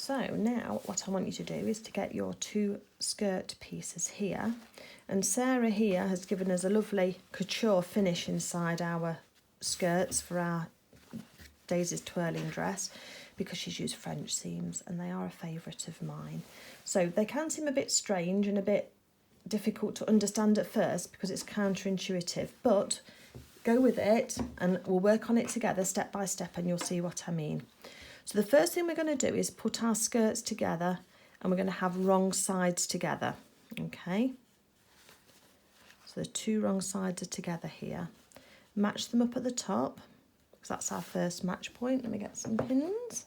So now what I want you to do is to get your 2 skirt pieces here, and Sarah here has given us a lovely couture finish inside our skirts for our Daisy's twirling dress, because she's used French seams and they are a favourite of mine. So they can seem a bit strange and a bit difficult to understand at first because it's counterintuitive, but go with it and we'll work on it together step by step and you'll see what I mean. So the first thing we're going to do is put our skirts together and we're going to have wrong sides together, okay? So the 2 wrong sides are together here. Match them up at the top, because that's our first match point. Let me get some pins.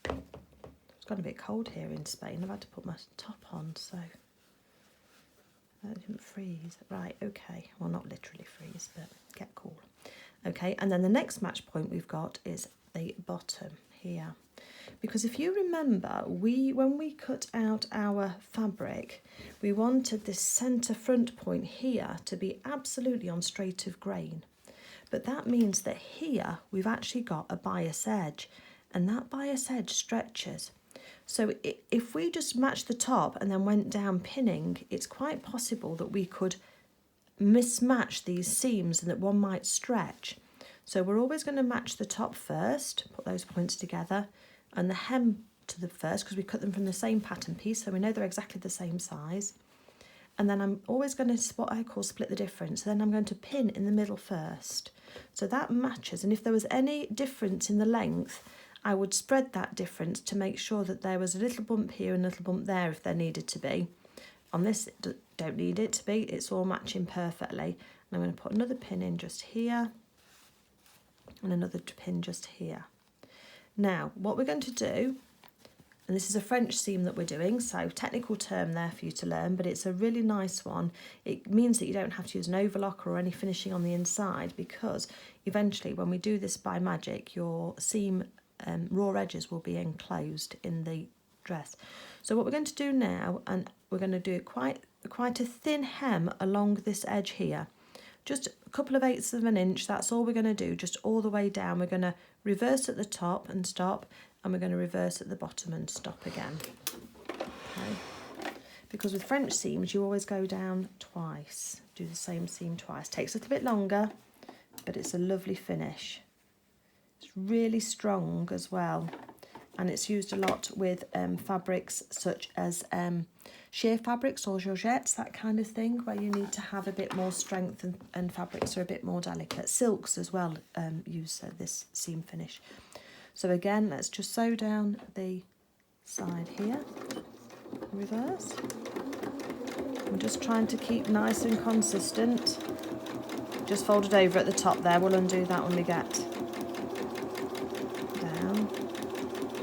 It's got a bit cold here in Spain. I've had to put my top on, so that didn't freeze. Right, okay. Well, not literally freeze, but get cool. Okay, and then the next match point we've got is the bottom here. Because if you remember, when we cut out our fabric, we wanted this centre front point here to be absolutely on straight of grain. But that means that here we've actually got a bias edge, and that bias edge stretches. So if we just matched the top and then went down pinning, it's quite possible that we could mismatch these seams and that one might stretch. So we're always going to match the top first, put those points together, and the hem to the first, because we cut them from the same pattern piece, so we know they're exactly the same size. And then I'm always going to, what I call, split the difference. Then I'm going to pin in the middle first. So that matches, and if there was any difference in the length, I would spread that difference to make sure that there was a little bump here and a little bump there if there needed to be. On this, don't need it to be, it's all matching perfectly. And I'm going to put another pin in just here, and another pin just here. Now, what we're going to do, and this is a French seam that we're doing, so technical term there for you to learn, but it's a really nice one. It means that you don't have to use an overlock or any finishing on the inside, because eventually when we do this by magic, your seam raw edges will be enclosed in the dress. So what we're going to do now, and we're going to do quite a thin hem along this edge here. Just a couple of 1/8 of an inch, that's all we're going to do, just all the way down. We're going to reverse at the top and stop, and we're going to reverse at the bottom and stop again. Okay. Because with French seams, you always go down twice, do the same seam twice. Takes a little bit longer, but it's a lovely finish. It's really strong as well, and it's used a lot with fabrics such as sheer fabrics or georgettes, that kind of thing, where you need to have a bit more strength and fabrics are a bit more delicate. Silks as well use this seam finish. So again, let's just sew down the side here, reverse. I'm just trying to keep nice and consistent. Just fold it over at the top there, we'll undo that when we get down.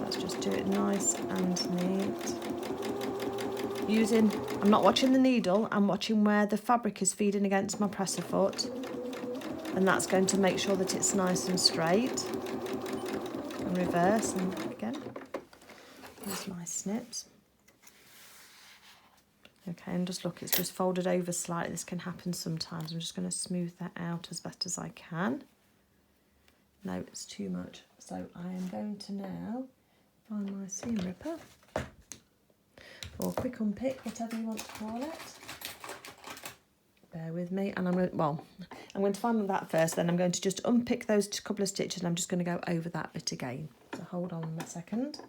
Let's just do it nice and neat. I'm not watching the needle, I'm watching where the fabric is feeding against my presser foot, and that's going to make sure that it's nice and straight. And reverse, and again, here's my snips. Okay, and just look, it's just folded over slightly. This can happen sometimes. I'm just going to smooth that out as best as I can. No, it's too much. So I am going to now find my seam ripper, or quick unpick, whatever you want to call it. Bear with me, and I'm going to find that first, then I'm going to just unpick those couple of stitches, and I'm just going to go over that bit again. So hold on a second.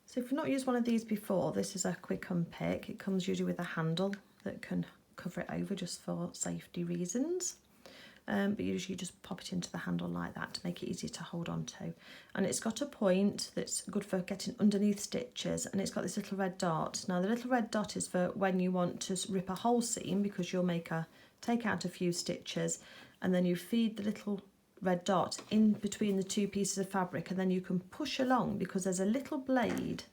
So if you've not used one of these before, this is a quick unpick. It comes usually with a handle that can cover it over just for safety reasons. But usually you just pop it into the handle like that to make it easy to hold on to. And it's got a point that's good for getting underneath stitches, and it's got this little red dot. Now the little red dot is for when you want to rip a whole seam, because you'll take out a few stitches, and then you feed the little red dot in between the 2 pieces of fabric, and then you can push along, because there's a little blade.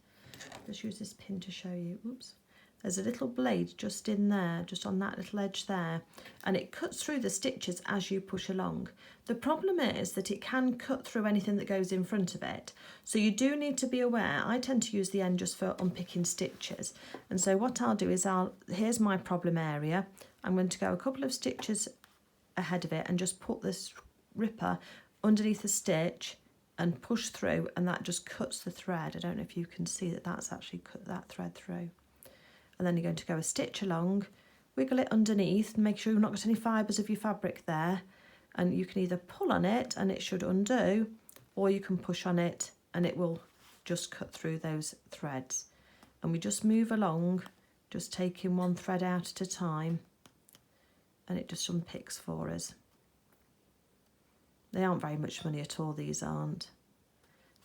Let's use this pin to show you. Oops. There's a little blade just in there, just on that little edge there, and it cuts through the stitches as you push along. The problem is that it can cut through anything that goes in front of it, so you do need to be aware. I tend to use the end just for unpicking stitches, and so what I'll do is here's my problem area. I'm going to go a couple of stitches ahead of it and just put this ripper underneath the stitch and push through, and that just cuts the thread. I don't know if you can see that that's actually cut that thread through. And then you're going to go a stitch along, wiggle it underneath, and make sure you've not got any fibres of your fabric there. And you can either pull on it and it should undo, or you can push on it and it will just cut through those threads. And we just move along, just taking one thread out at a time, and it just unpicks for us. They aren't very much money at all, these aren't.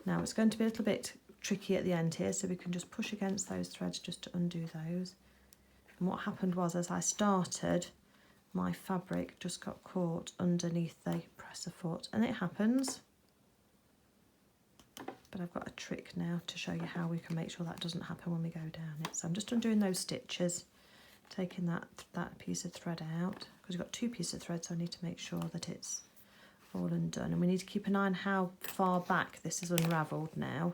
Now it's going to be a little bit tricky at the end here, so we can just push against those threads just to undo those. And what happened was, as I started, my fabric just got caught underneath the presser foot, and it happens. But I've got a trick now to show you how we can make sure that doesn't happen when we go down it. So I'm just undoing those stitches, taking that piece of thread out, because we've got two pieces of thread, so I need to make sure that it's all undone. And we need to keep an eye on how far back this is unravelled now.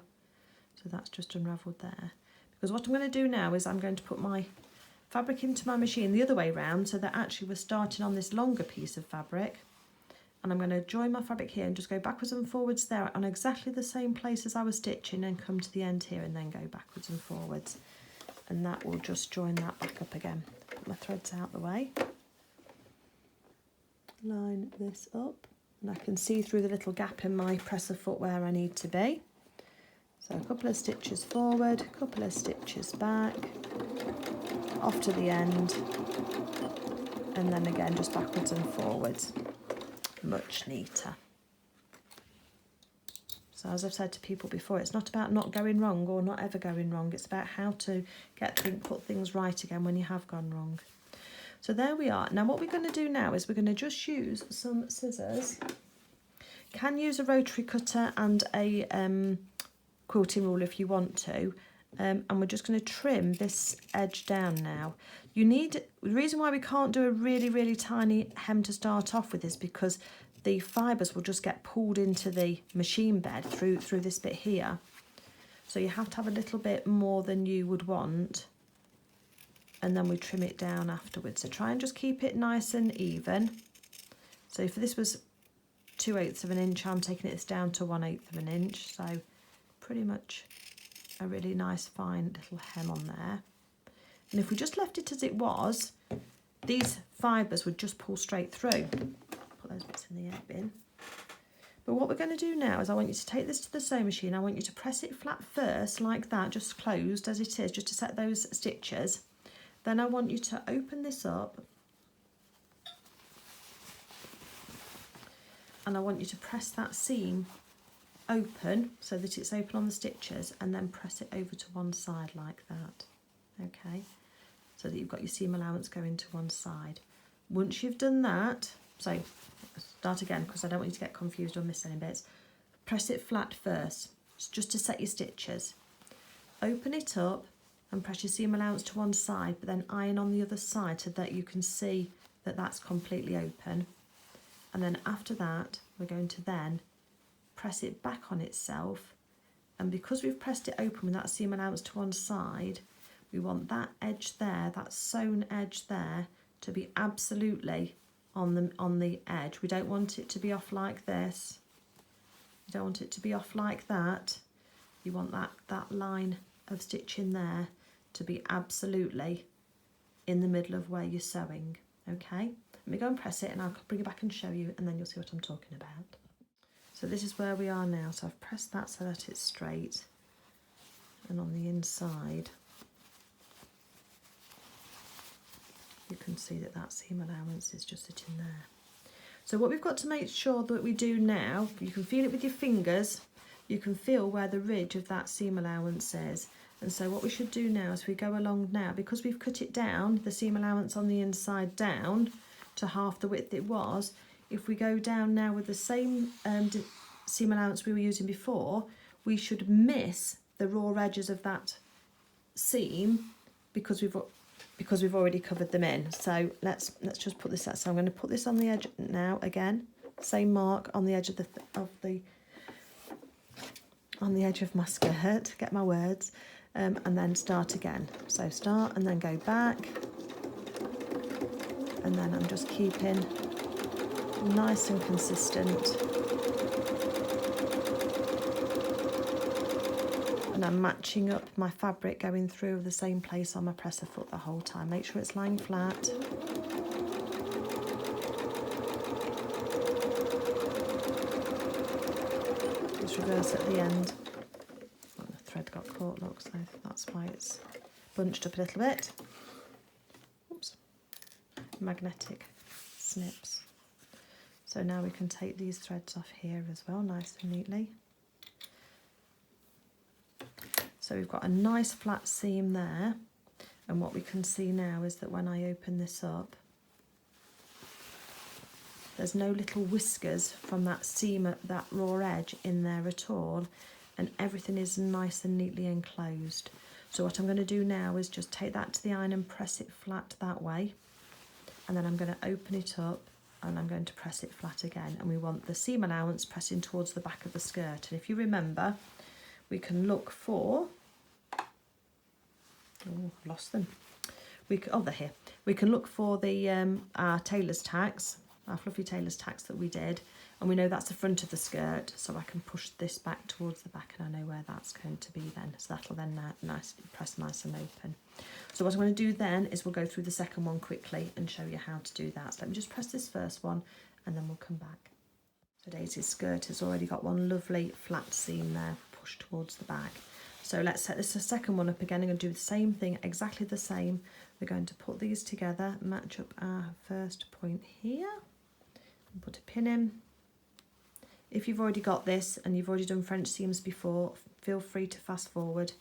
So that's just unravelled there. Because what I'm going to do now is I'm going to put my fabric into my machine the other way round, so that actually we're starting on this longer piece of fabric, and I'm going to join my fabric here and just go backwards and forwards there on exactly the same place as I was stitching, and come to the end here and then go backwards and forwards, and that will just join that back up again. Put my threads out the way, line this up, and I can see through the little gap in my presser foot where I need to be. So a couple of stitches forward, a couple of stitches back, off to the end, and then again just backwards and forwards. Much neater. So as I've said to people before, it's not about not going wrong or not ever going wrong, it's about how to put things right again when you have gone wrong. So there we are. Now what we're going to do now is we're going to just use some scissors. You can use a rotary cutter and a quilting rule if you want to, and we're just going to trim this edge down now. The reason why we can't do a really tiny hem to start off with is because the fibres will just get pulled into the machine bed through this bit here. So you have to have a little bit more than you would want, and then we trim it down afterwards. So try and just keep it nice and even. So if this was 2/8 of an inch, I'm taking this down to 1/8 of an inch. So pretty much a really nice fine little hem on there. And if we just left it as it was, these fibres would just pull straight through. Put those bits in the egg bin. But what we're going to do now is I want you to take this to the sewing machine. I want you to press it flat first, like that, just closed as it is, just to set those stitches. Then I want you to open this up, and I want you to press that seam open so that it's open on the stitches, and then press it over to one side like that. Okay, so that you've got your seam allowance going to one side. Once you've done that, so start again because I don't want you to get confused or miss any bits. Press it flat first, just to set your stitches. Open it up and press your seam allowance to one side, but then iron on the other side so that you can see that that's completely open. And then after that, we're going to then press it back on itself, and because we've pressed it open with that seam allowance to one side, we want that edge there, that sewn edge there, to be absolutely on the edge. We don't want it to be off like this. You don't want it to be off like that. You want that line of stitching there to be absolutely in the middle of where you're sewing. Okay, let me go and press it and I'll bring it back and show you, and then you'll see what I'm talking about. So this is where we are now. So I've pressed that so that it's straight, and on the inside you can see that that seam allowance is just sitting there. So what we've got to make sure that we do now, you can feel it with your fingers, you can feel where the ridge of that seam allowance is. And so what we should do now is we go along now, because we've cut it down, the seam allowance on the inside down to half the width it was. If we go down now with the same seam allowance we were using before, we should miss the raw edges of that seam because we've already covered them in. So let's just put this out. So I'm going to put this on the edge now again, same mark on the edge of the edge of my skirt, get my words, and then start again. So start and then go back, and then I'm just keeping nice and consistent and I'm matching up my fabric going through the same place on my presser foot the whole time. Make sure it's lying flat. Just reverse at the end. Oh, the thread got caught, look, so that's why it's bunched up a little bit. Oops. Magnetic snips. So now we can take these threads off here as well, nice and neatly. So we've got a nice flat seam there, and what we can see now is that when I open this up, there's no little whiskers from that seam at that raw edge in there at all, and everything is nice and neatly enclosed. So what I'm going to do now is just take that to the iron and press it flat that way, and then I'm going to open it up and I'm going to press it flat again, and we want the seam allowance pressing towards the back of the skirt. And if you remember, we can look for, oh, I've lost them. Oh, they're here. We can look for the our tailor's tacks, our fluffy tailor's tacks that we did, and we know that's the front of the skirt, so I can push this back towards the back and I know where that's going to be then. So that'll then press nice and open. So what I'm going to do then is we'll go through the second one quickly and show you how to do that. So let me just press this first one and then we'll come back. So Daisy's skirt has already got one lovely flat seam there pushed towards the back. So let's set this second one up again. I'm going to do the same thing, exactly the same. We're going to put these together, match up our first point here, and put a pin in. If you've already got this and you've already done French seams before, feel free to fast forward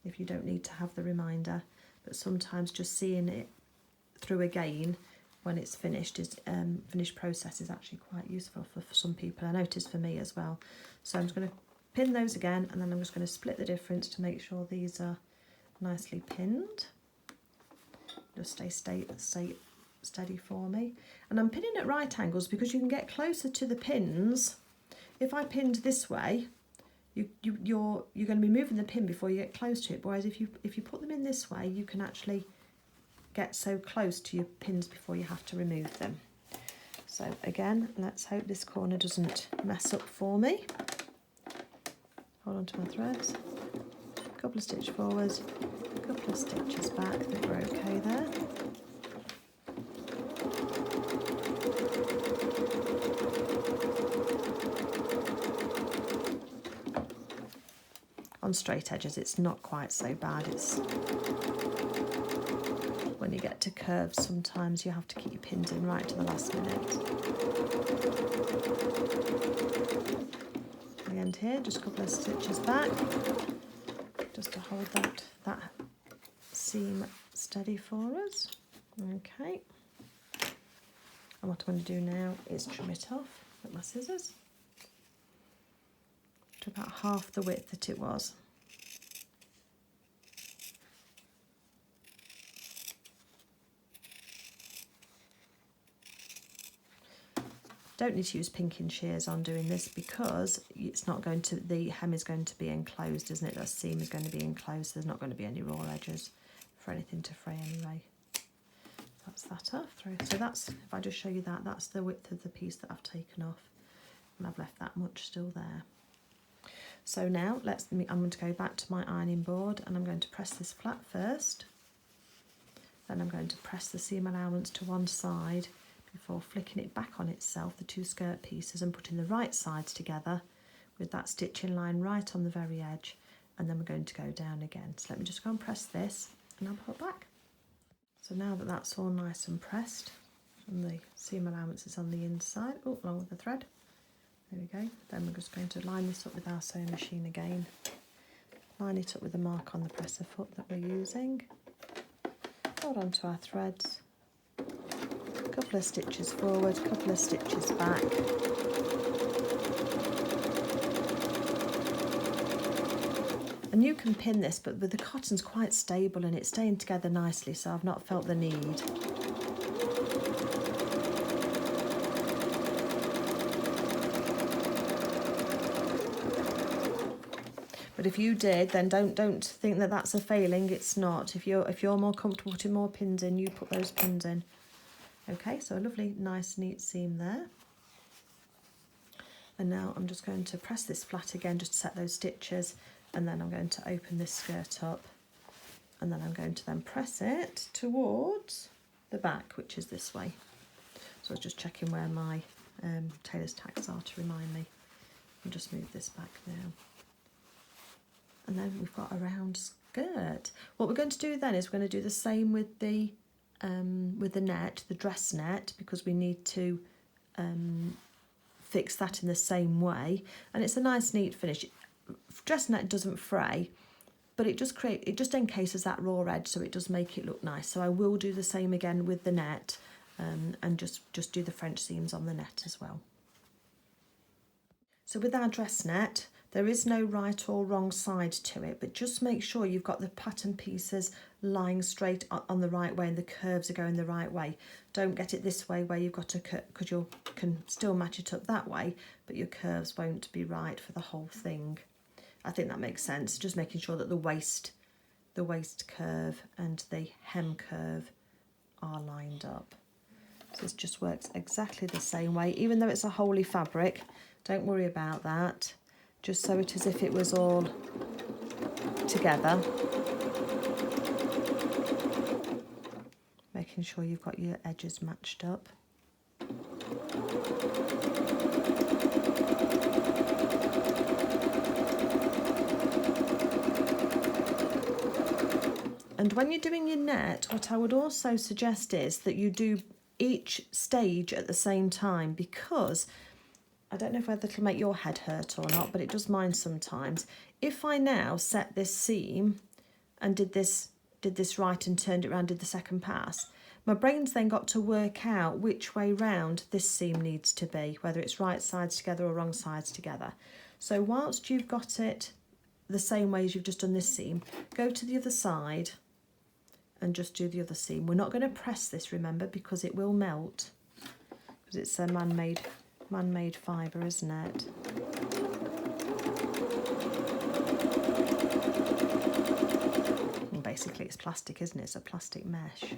if you don't need to have the reminder. But sometimes just seeing it through again when it's finished finished process is actually quite useful for some people. I noticed for me as well. So I'm just going to pin those again, and then I'm just going to split the difference to make sure these are nicely pinned. Just stay steady for me. And I'm pinning at right angles because you can get closer to the pins. If I pinned this way, you're going to be moving the pin before you get close to it. Whereas if you put them in this way, you can actually get so close to your pins before you have to remove them. So again, let's hope this corner doesn't mess up for me. Hold on to my threads. A couple of stitches forwards, a couple of stitches back. I think we're okay there. On straight edges it's not quite so bad. It's when you get to curves sometimes you have to keep your pins in right to the last minute. The end here, just a couple of stitches back just to hold that seam steady for us. Okay, and what I'm going to do now is trim it off with my scissors to about half the width that it was. Don't need to use pinking shears on doing this because it's not going to, the hem is going to be enclosed, isn't it? That seam is going to be enclosed. There's not going to be any raw edges for anything to fray anyway. That's that off through. So that's, if I just show you that, that's the width of the piece that I've taken off, and I've left that much still there. So now I'm going to go back to my ironing board and I'm going to press this flat first. Then I'm going to press the seam allowance to one side before flicking it back on itself, the two skirt pieces, and putting the right sides together with that stitching line right on the very edge, and then we're going to go down again. So let me just go and press this and I'll put it back. So now that that's all nice and pressed and the seam allowance is on the inside, oh, along with the thread, there we go. Then we're just going to line this up with our sewing machine again, line it up with the mark on the presser foot that we're using, hold on to our threads, couple of stitches forward, couple of stitches back, and you can pin this, but the cotton's quite stable and it's staying together nicely, so I've not felt the need. But if you did, then don't think that that's a failing. It's not. If you're more comfortable putting more pins in, you put those pins in. Okay, so a lovely, nice, neat seam there. And now I'm just going to press this flat again just to set those stitches, and then I'm going to open this skirt up, and then I'm going to then press it towards the back, which is this way. So I was just checking where my tailor's tacks are to remind me. I'll just move this back now. And then we've got a round skirt. What we're going to do then is we're going to do the same with the net, the dress net, because we need to fix that in the same way. And it's a nice neat finish. Dress net doesn't fray, but it just encases that raw edge, so it does make it look nice. So I will do the same again with the net, and just do the French seams on the net as well. So with our dress net, there is no right or wrong side to it, but just make sure you've got the pattern pieces lying straight on the right way and the curves are going the right way. Don't get it this way where you've got to cut, because you can still match it up that way, but your curves won't be right for the whole thing. I think that makes sense. Just making sure that the waist curve and the hem curve are lined up. So this just works exactly the same way, even though it's a wholey fabric. Don't worry about that. Just sew it as if it was all together. Making sure you've got your edges matched up. And when you're doing your net, what I would also suggest is that you do each stage at the same time, because I don't know whether it'll make your head hurt or not, but it does mine sometimes. If I now set this seam and did this right and turned it around, did the second pass, my brain's then got to work out which way round this seam needs to be, whether it's right sides together or wrong sides together. So whilst you've got it the same way as you've just done this seam, go to the other side and just do the other seam. We're not going to press this, remember, because it will melt, because it's a man-made fibre, isn't it? And basically it's plastic, isn't it? It's a plastic mesh.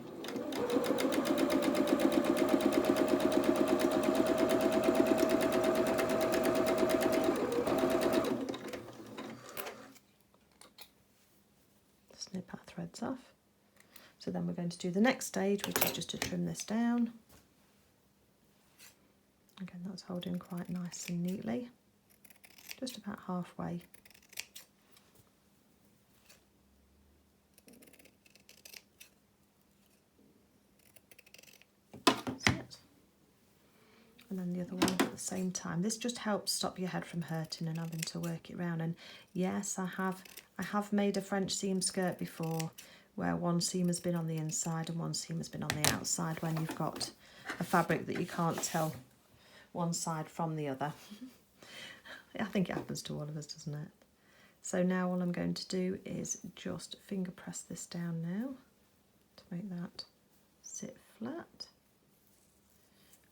Snip our threads off. So then we're going to do the next stage, which is just to trim this down. Again, that's holding quite nice and neatly, just about halfway. That's it. And then the other one at the same time. This just helps stop your head from hurting and having to work it round. And yes, I have made a French seam skirt before, where one seam has been on the inside and one seam has been on the outside, when you've got a fabric that you can't tell one side from the other. I think it happens to all of us, doesn't it? So now all I'm going to do is just finger press this down now to make that sit flat. I'm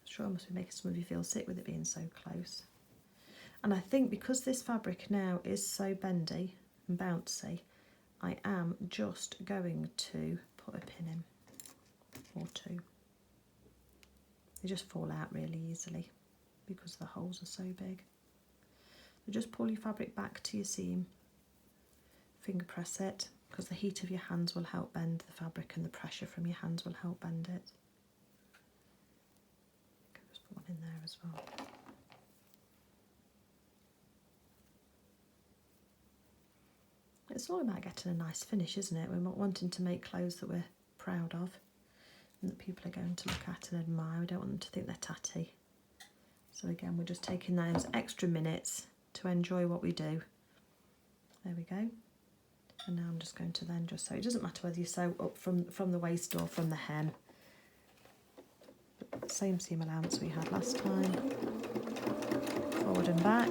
sure I must be making some of you feel sick with it being so close. And I think because this fabric now is so bendy and bouncy, I am just going to put a pin in, or two. They just fall out really easily because the holes are so big. So just pull your fabric back to your seam, finger press it, because the heat of your hands will help bend the fabric and the pressure from your hands will help bend it. Just put one in there as well. It's all about getting a nice finish, isn't it? We're not wanting to make clothes that we're proud of and that people are going to look at and admire. We don't want them to think they're tatty. So again, we're just taking those extra minutes to enjoy what we do. There we go. And now I'm just going to then just sew. It doesn't matter whether you sew up from the waist or from the hem. Same seam allowance we had last time. Forward and back.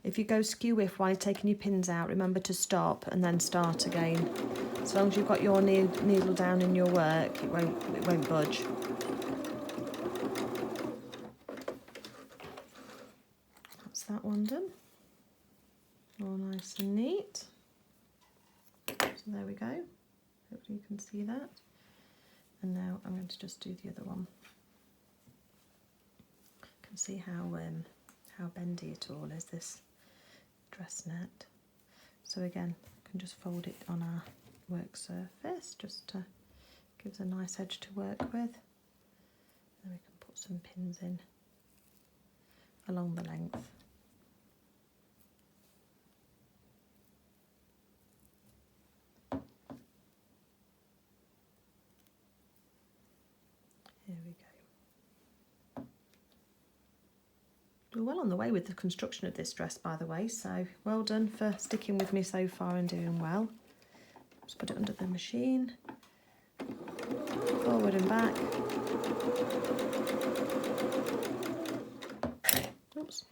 If you go skew whiff while you're taking your pins out, remember to stop and then start again. As long as you've got your needle down in your work, it won't budge. That's that one done. All nice and neat. So there we go. Hopefully you can see that. And now I'm going to just do the other one. You can see how bendy it all is, this dress net. So again, I can just fold it on our work surface just to give us a nice edge to work with. Then we can put some pins in along the length. Here we go. We're well on the way with the construction of this dress, by the way, so well done for sticking with me so far and doing well. Just put it under the machine, forward and back. Oops.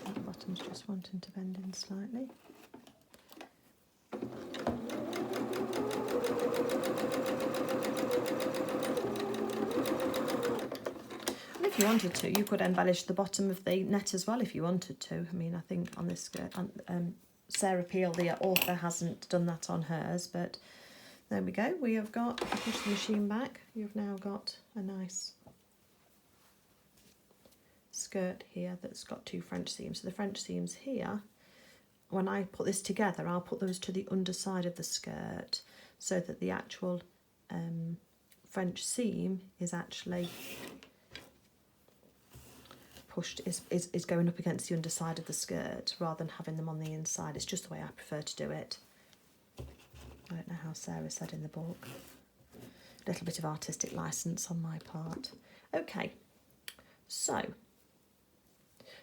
The bottom's just wanting to bend in slightly. If you wanted to, you could embellish the bottom of the net as well if you wanted to. I mean, I think on this skirt, Sarah Peel, the author, hasn't done that on hers, but there we go. We have got, if you push the machine back, you've now got a nice skirt here that's got 2 French seams. So the French seams here, when I put this together, I'll put those to the underside of the skirt so that the actual French seam is actually pushed, is going up against the underside of the skirt rather than having them on the inside. It's just the way I prefer to do it. I don't know how Sarah said in the book. A little bit of artistic license on my part. Okay, so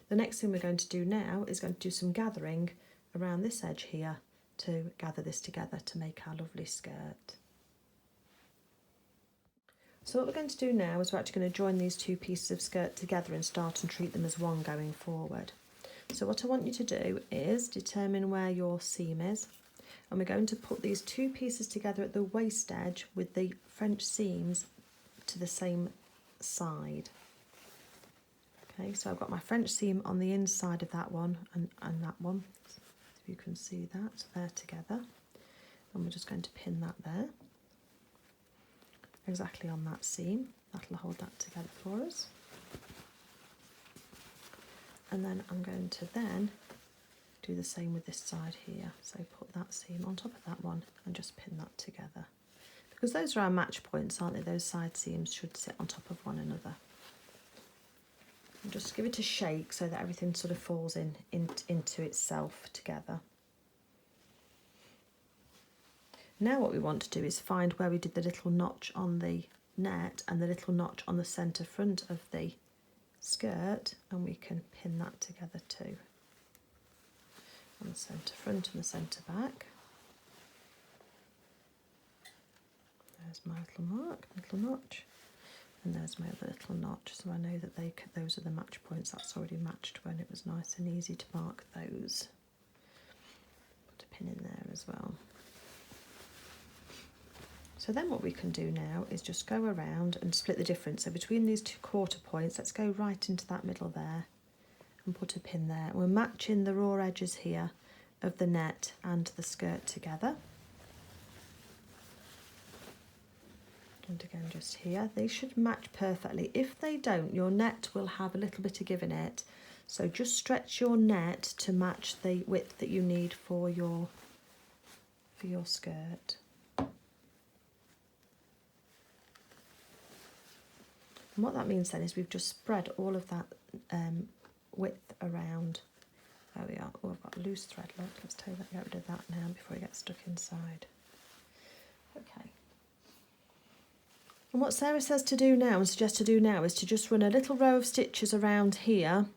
the next thing we're going to do now is going to do some gathering around this edge here to gather this together to make our lovely skirt. So what we're going to do now is we're actually going to join these 2 pieces of skirt together and start and treat them as one going forward. So what I want you to do is determine where your seam is, and we're going to put these 2 pieces together at the waist edge with the French seams to the same side. Okay, so I've got my French seam on the inside of that one and that one, if you can see that, so they're together, and we're just going to pin that there. Exactly on that seam, that'll hold that together for us. And then I'm going to then do the same with this side here. So put that seam on top of that one and just pin that together. Because those are our match points, aren't they? Those side seams should sit on top of one another. And just give it a shake so that everything sort of falls into itself together. Now what we want to do is find where we did the little notch on the net and the little notch on the centre front of the skirt, and we can pin that together too. On the centre front and the centre back. There's my little mark, little notch, and there's my other little notch, so I know that those are the match points. That's already matched when it was nice and easy to mark those. Put a pin in there as well. So then what we can do now is just go around and split the difference. So between these 2 quarter points, let's go right into that middle there and put a pin there. We're matching the raw edges here of the net and the skirt together. And again, just here, they should match perfectly. If they don't, your net will have a little bit of give in it. So just stretch your net to match the width that you need for your skirt. And what that means then is we've just spread all of that width around. There we are. Oh, I've got a loose thread. Look, let's get rid of that now before it gets stuck inside. Okay. And what Sarah says to do now and suggests to do now is to just run a little row of stitches around here,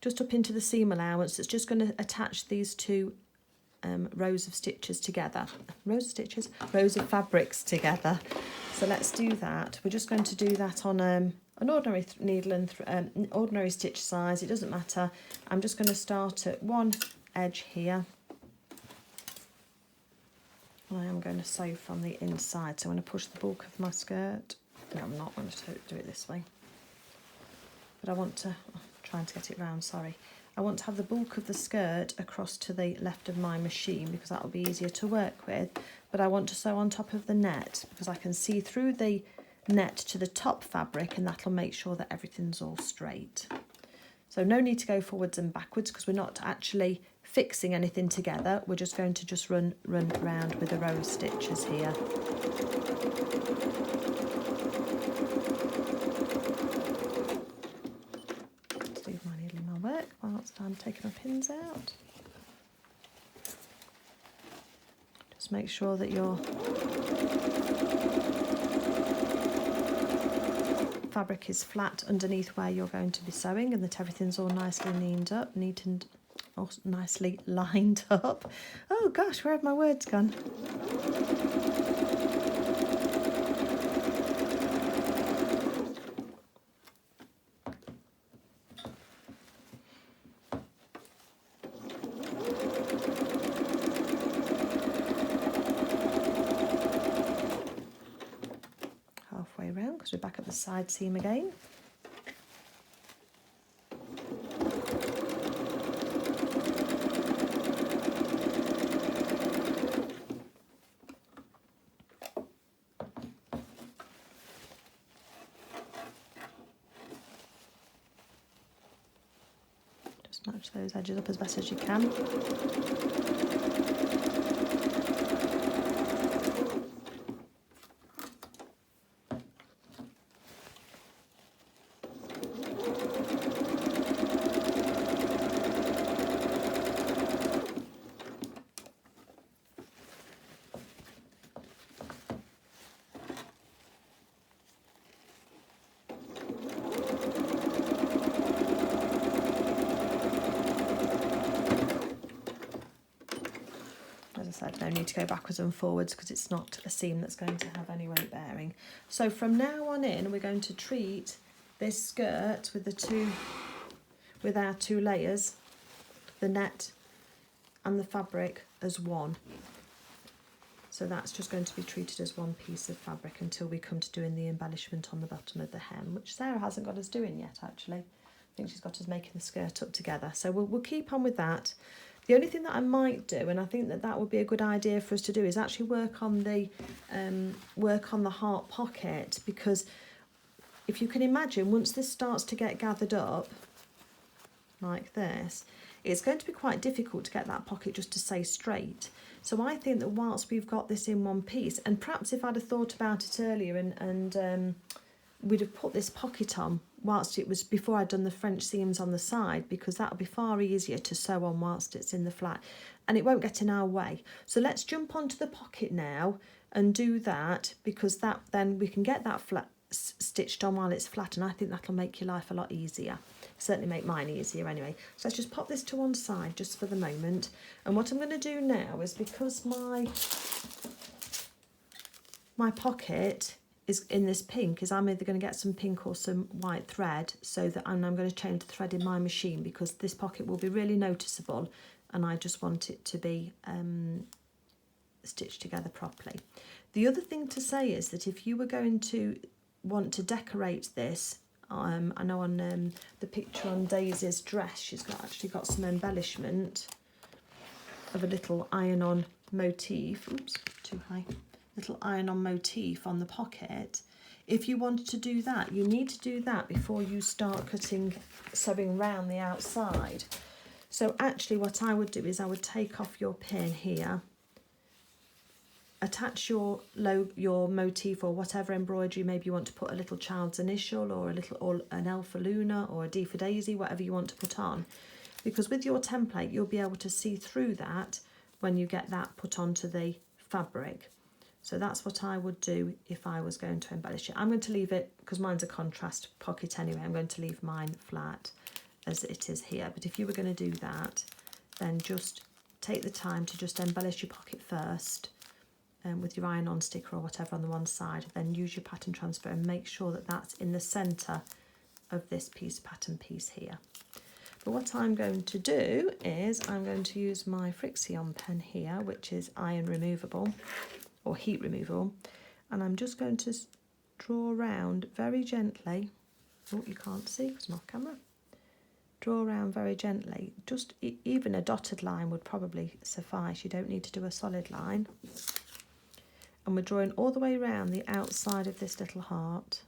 just up into the seam allowance. It's just going to attach these 2 rows of stitches together. Rows of fabrics together. So let's do that. We're just going to do that on an ordinary needle and ordinary stitch size. It doesn't matter. I'm just going to start at one edge here. And I am going to sew from the inside. So I'm going to push the bulk of my skirt. No, I'm not going to do it this way. but I want to, oh, trying to get it round, sorry. I want to have the bulk of the skirt across to the left of my machine because that will be easier to work with. But I want to sew on top of the net because I can see through the net to the top fabric, and that'll make sure that everything's all straight. So no need to go forwards and backwards because we're not actually fixing anything together. We're just going to just run around with a row of stitches here. Let's leave my needle in my work whilst I'm taking my pins out. Just make sure that your fabric is flat underneath where you're going to be sewing and that everything's all nicely neatened, or nicely lined up. Oh gosh, where have my words gone? Halfway round because we're back at the side seam again. Just match those edges up as best as you can. No need to go backwards and forwards because it's not a seam that's going to have any weight bearing. So from now on in, we're going to treat this skirt with our two layers, the net and the fabric, as one. So that's just going to be treated as one piece of fabric until we come to doing the embellishment on the bottom of the hem, which Sarah hasn't got us doing yet actually. I think she's got us making the skirt up together. So we'll keep on with that. The only thing that I might do, and I think that would be a good idea for us to do, is actually work on the heart pocket, because if you can imagine, once this starts to get gathered up like this, it's going to be quite difficult to get that pocket just to stay straight. So I think that whilst we've got this in one piece, and perhaps if I'd have thought about it earlier and we'd have put this pocket on whilst it was before I'd done the French seams on the side, because that'll be far easier to sew on whilst it's in the flat and it won't get in our way. So let's jump onto the pocket now and do that, because that then we can get that flat stitched on while it's flat, and I think that'll make your life a lot easier. Certainly make mine easier anyway. So let's just pop this to one side just for the moment. And what I'm going to do now is, because my pocket is in this pink, is I'm either going to get some pink or some white thread, so that I'm going to change the thread in my machine, because this pocket will be really noticeable and I just want it to be stitched together properly. The other thing to say is that if you were going to want to decorate this, I know on the picture on Daisy's dress, she's actually got some embellishment of a little iron-on motif. Oops, too high. Little iron-on motif on the pocket. If you wanted to do that, you need to do that before you start sewing round the outside. So actually what I would do is I would take off your pin here, attach your motif or whatever embroidery, maybe you want to put a little child's initial or an L for Luna or a D for Daisy, whatever you want to put on, because with your template you'll be able to see through that when you get that put onto the fabric. So that's what I would do if I was going to embellish it. I'm going to leave it, because mine's a contrast pocket anyway, I'm going to leave mine flat as it is here. But if you were going to do that, then just take the time to just embellish your pocket first with your iron-on sticker or whatever on the one side, then use your pattern transfer and make sure that that's in the centre of this pattern piece here. But what I'm going to do is I'm going to use my Frixion pen here, which is iron removable or heat removable, and I'm just going to draw around very gently Oh, you can't see because I'm off camera. Draw around very gently. Just even a dotted line would probably suffice. You don't need to do a solid line. And we're drawing all the way around the outside of this little heart.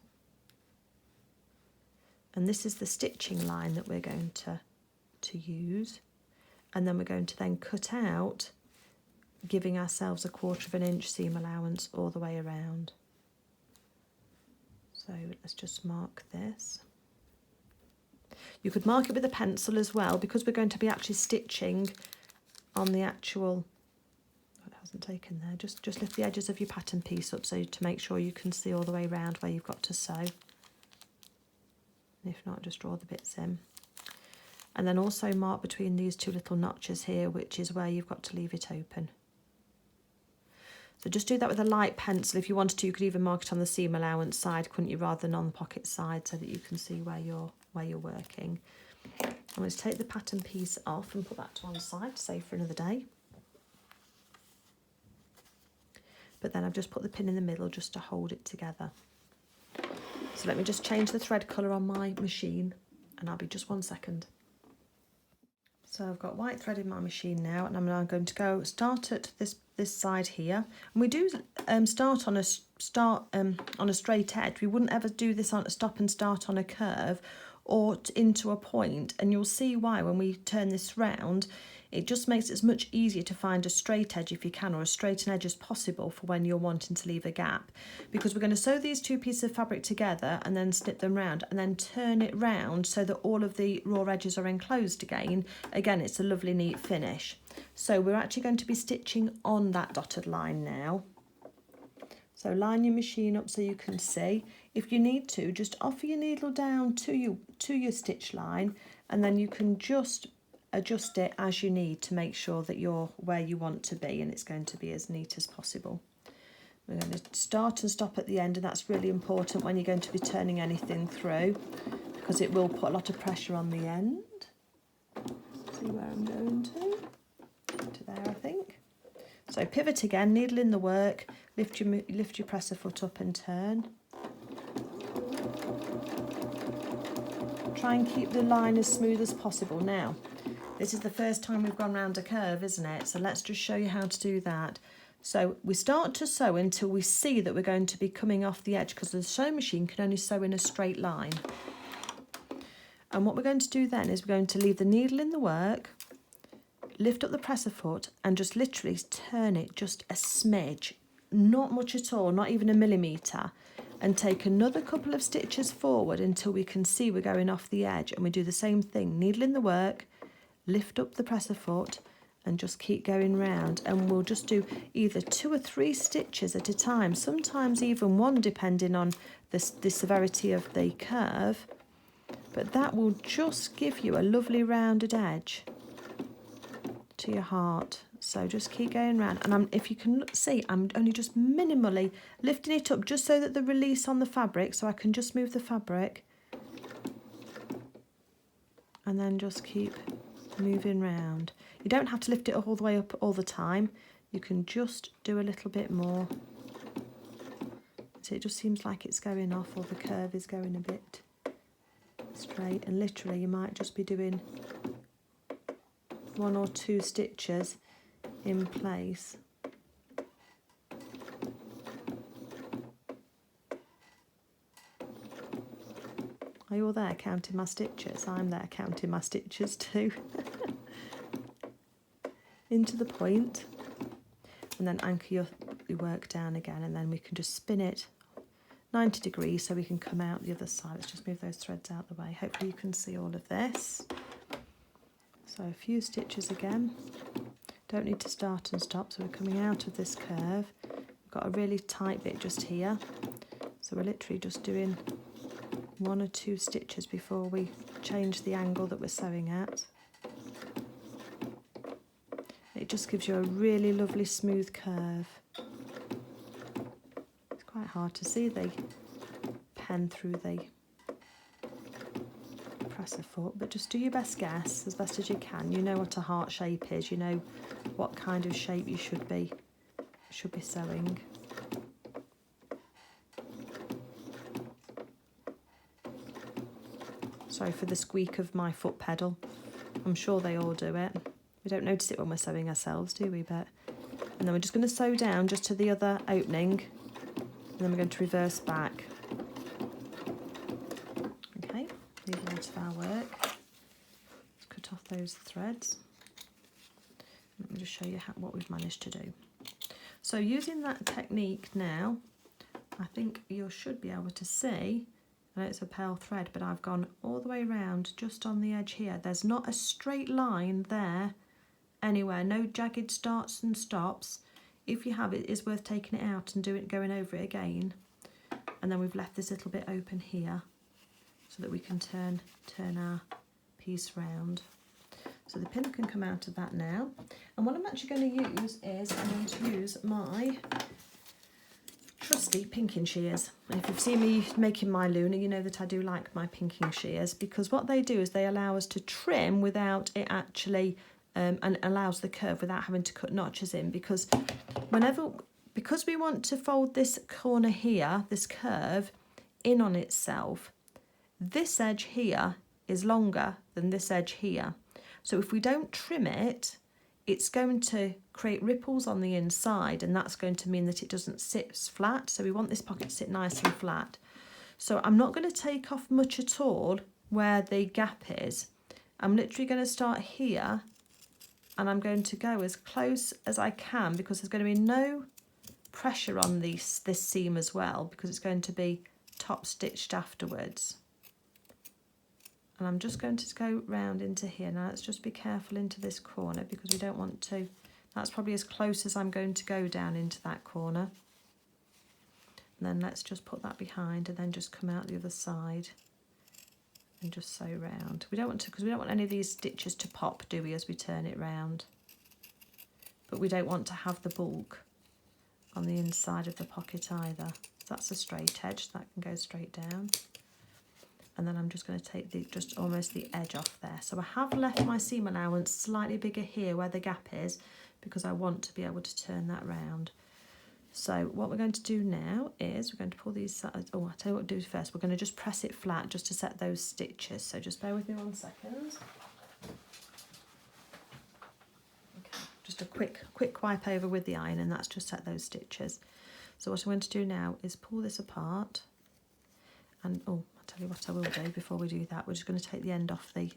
And this is the stitching line that we're going to use. And then we're going to then cut out, giving ourselves a 1/4 inch seam allowance all the way around. So let's just mark this. You could mark it with a pencil as well, because we're going to be actually stitching on the actual, it hasn't taken there, just lift the edges of your pattern piece up so to make sure you can see all the way around where you've got to sew. And if not, just draw the bits in. And then also mark between these two little notches here, which is where you've got to leave it open. So just do that with a light pencil. If you wanted to, you could even mark it on the seam allowance side, couldn't you, rather than on the pocket side, so that you can see where you're working. I'm going to take the pattern piece off and put that to one side to save for another day. But then I've just put the pin in the middle just to hold it together. So let me just change the thread colour on my machine, and I'll be just 1 second. So I've got white thread in my machine now, and I'm now going to go start at this side here. And we do start on a straight edge. We wouldn't ever do this on a stop and start on a curve or into a point, and you'll see why when we turn this round. It just makes it as much easier to find a straight edge if you can, or as straight an edge as possible for when you're wanting to leave a gap, because we're going to sew these two pieces of fabric together and then snip them round and then turn it round so that all of the raw edges are enclosed again. Again, it's a lovely neat finish. So we're actually going to be stitching on that dotted line now. So line your machine up so you can see. If you need to, just offer your needle down to your stitch line, and then you can just adjust it as you need to make sure that you're where you want to be, and it's going to be as neat as possible. We're going to start and stop at the end, and that's really important when you're going to be turning anything through, because it will put a lot of pressure on the end. See where I'm going to there, I think. So pivot again, needle in the work, lift your presser foot up and turn. Try and keep the line as smooth as possible. Now, this is the first time we've gone round a curve, isn't it? So let's just show you how to do that. So we start to sew until we see that we're going to be coming off the edge, because the sewing machine can only sew in a straight line. And what we're going to do then is we're going to leave the needle in the work, lift up the presser foot and just literally turn it just a smidge, not much at all, not even a millimetre, and take another couple of stitches forward until we can see we're going off the edge. And we do the same thing, needle in the work, lift up the presser foot and just keep going round, and we'll just do either 2 or 3 stitches at a time, sometimes even 1 depending on the severity of the curve, but that will just give you a lovely rounded edge to your heart. So just keep going round, and if you can see, I'm only just minimally lifting it up just so that the release on the fabric, so I can just move the fabric and then just keep moving round. You don't have to lift it all the way up all the time. You can just do a little bit more. So it just seems like it's going off, or the curve is going a bit straight, and literally you might just be doing 1 or 2 stitches in place. Are you all there counting my stitches? I'm there counting my stitches too. Into the point, and then anchor your work down again, and then we can just spin it 90 degrees so we can come out the other side. Let's just move those threads out the way. Hopefully you can see all of this. So a few stitches again. Don't need to start and stop, so we're coming out of this curve. We've got a really tight bit just here, so we're literally just doing 1 or 2 stitches before we change the angle that we're sewing at. It just gives you a really lovely smooth curve. It's quite hard to see the pen through the presser foot, but just do your best guess as best as you can. You know what a heart shape is, you know what kind of shape you should be sewing. Sorry for the squeak of my foot pedal. I'm sure they all do it. We don't notice it when we're sewing ourselves, do we? But and then we're just going to sew down just to the other opening, and then we're going to reverse back. Okay, leave out of our work. Let's cut off those threads. Let me just show you what we've managed to do. So using that technique now, I think you should be able to see, I know it's a pale thread, but I've gone all the way around just on the edge here. There's not a straight line there anywhere, no jagged starts and stops. If you have, it is worth taking it out and going over it again. And then we've left this little bit open here so that we can turn our piece round. So the pin can come out of that now. And what I'm actually going to use is I'm going to use my trusty pinking shears. And if you've seen me making my Luna, you know that I do like my pinking shears, because what they do is they allow us to trim without it actually, and allows the curve without having to cut notches in, because we want to fold this corner here, this curve, in on itself, this edge here is longer than this edge here. So if we don't trim it, it's going to create ripples on the inside, and that's going to mean that it doesn't sit flat. So we want this pocket to sit nice and flat. So I'm not going to take off much at all where the gap is. I'm literally going to start here, and I'm going to go as close as I can, because there's going to be no pressure on this seam as well, because it's going to be top stitched afterwards. And I'm just going to go round into here. Now let's just be careful into this corner, because we don't want to, that's probably as close as I'm going to go down into that corner. And then let's just put that behind, and then just come out the other side and just sew round. We don't want to, because we don't want any of these stitches to pop, do we, as we turn it round. But we don't want to have the bulk on the inside of the pocket either. So that's a straight edge, so that can go straight down. And then I'm just going to take just almost the edge off there. So I have left my seam allowance slightly bigger here where the gap is, because I want to be able to turn that round. So what we're going to do now is we're going to pull these sides. Oh, I'll tell you what to do first. We're going to just press it flat just to set those stitches. So just bear with me 1 second. Okay, just a quick wipe over with the iron, and that's just set those stitches. So what I'm going to do now is pull this apart, and oh, tell you what I will do before we do that, we're just going to take the end off the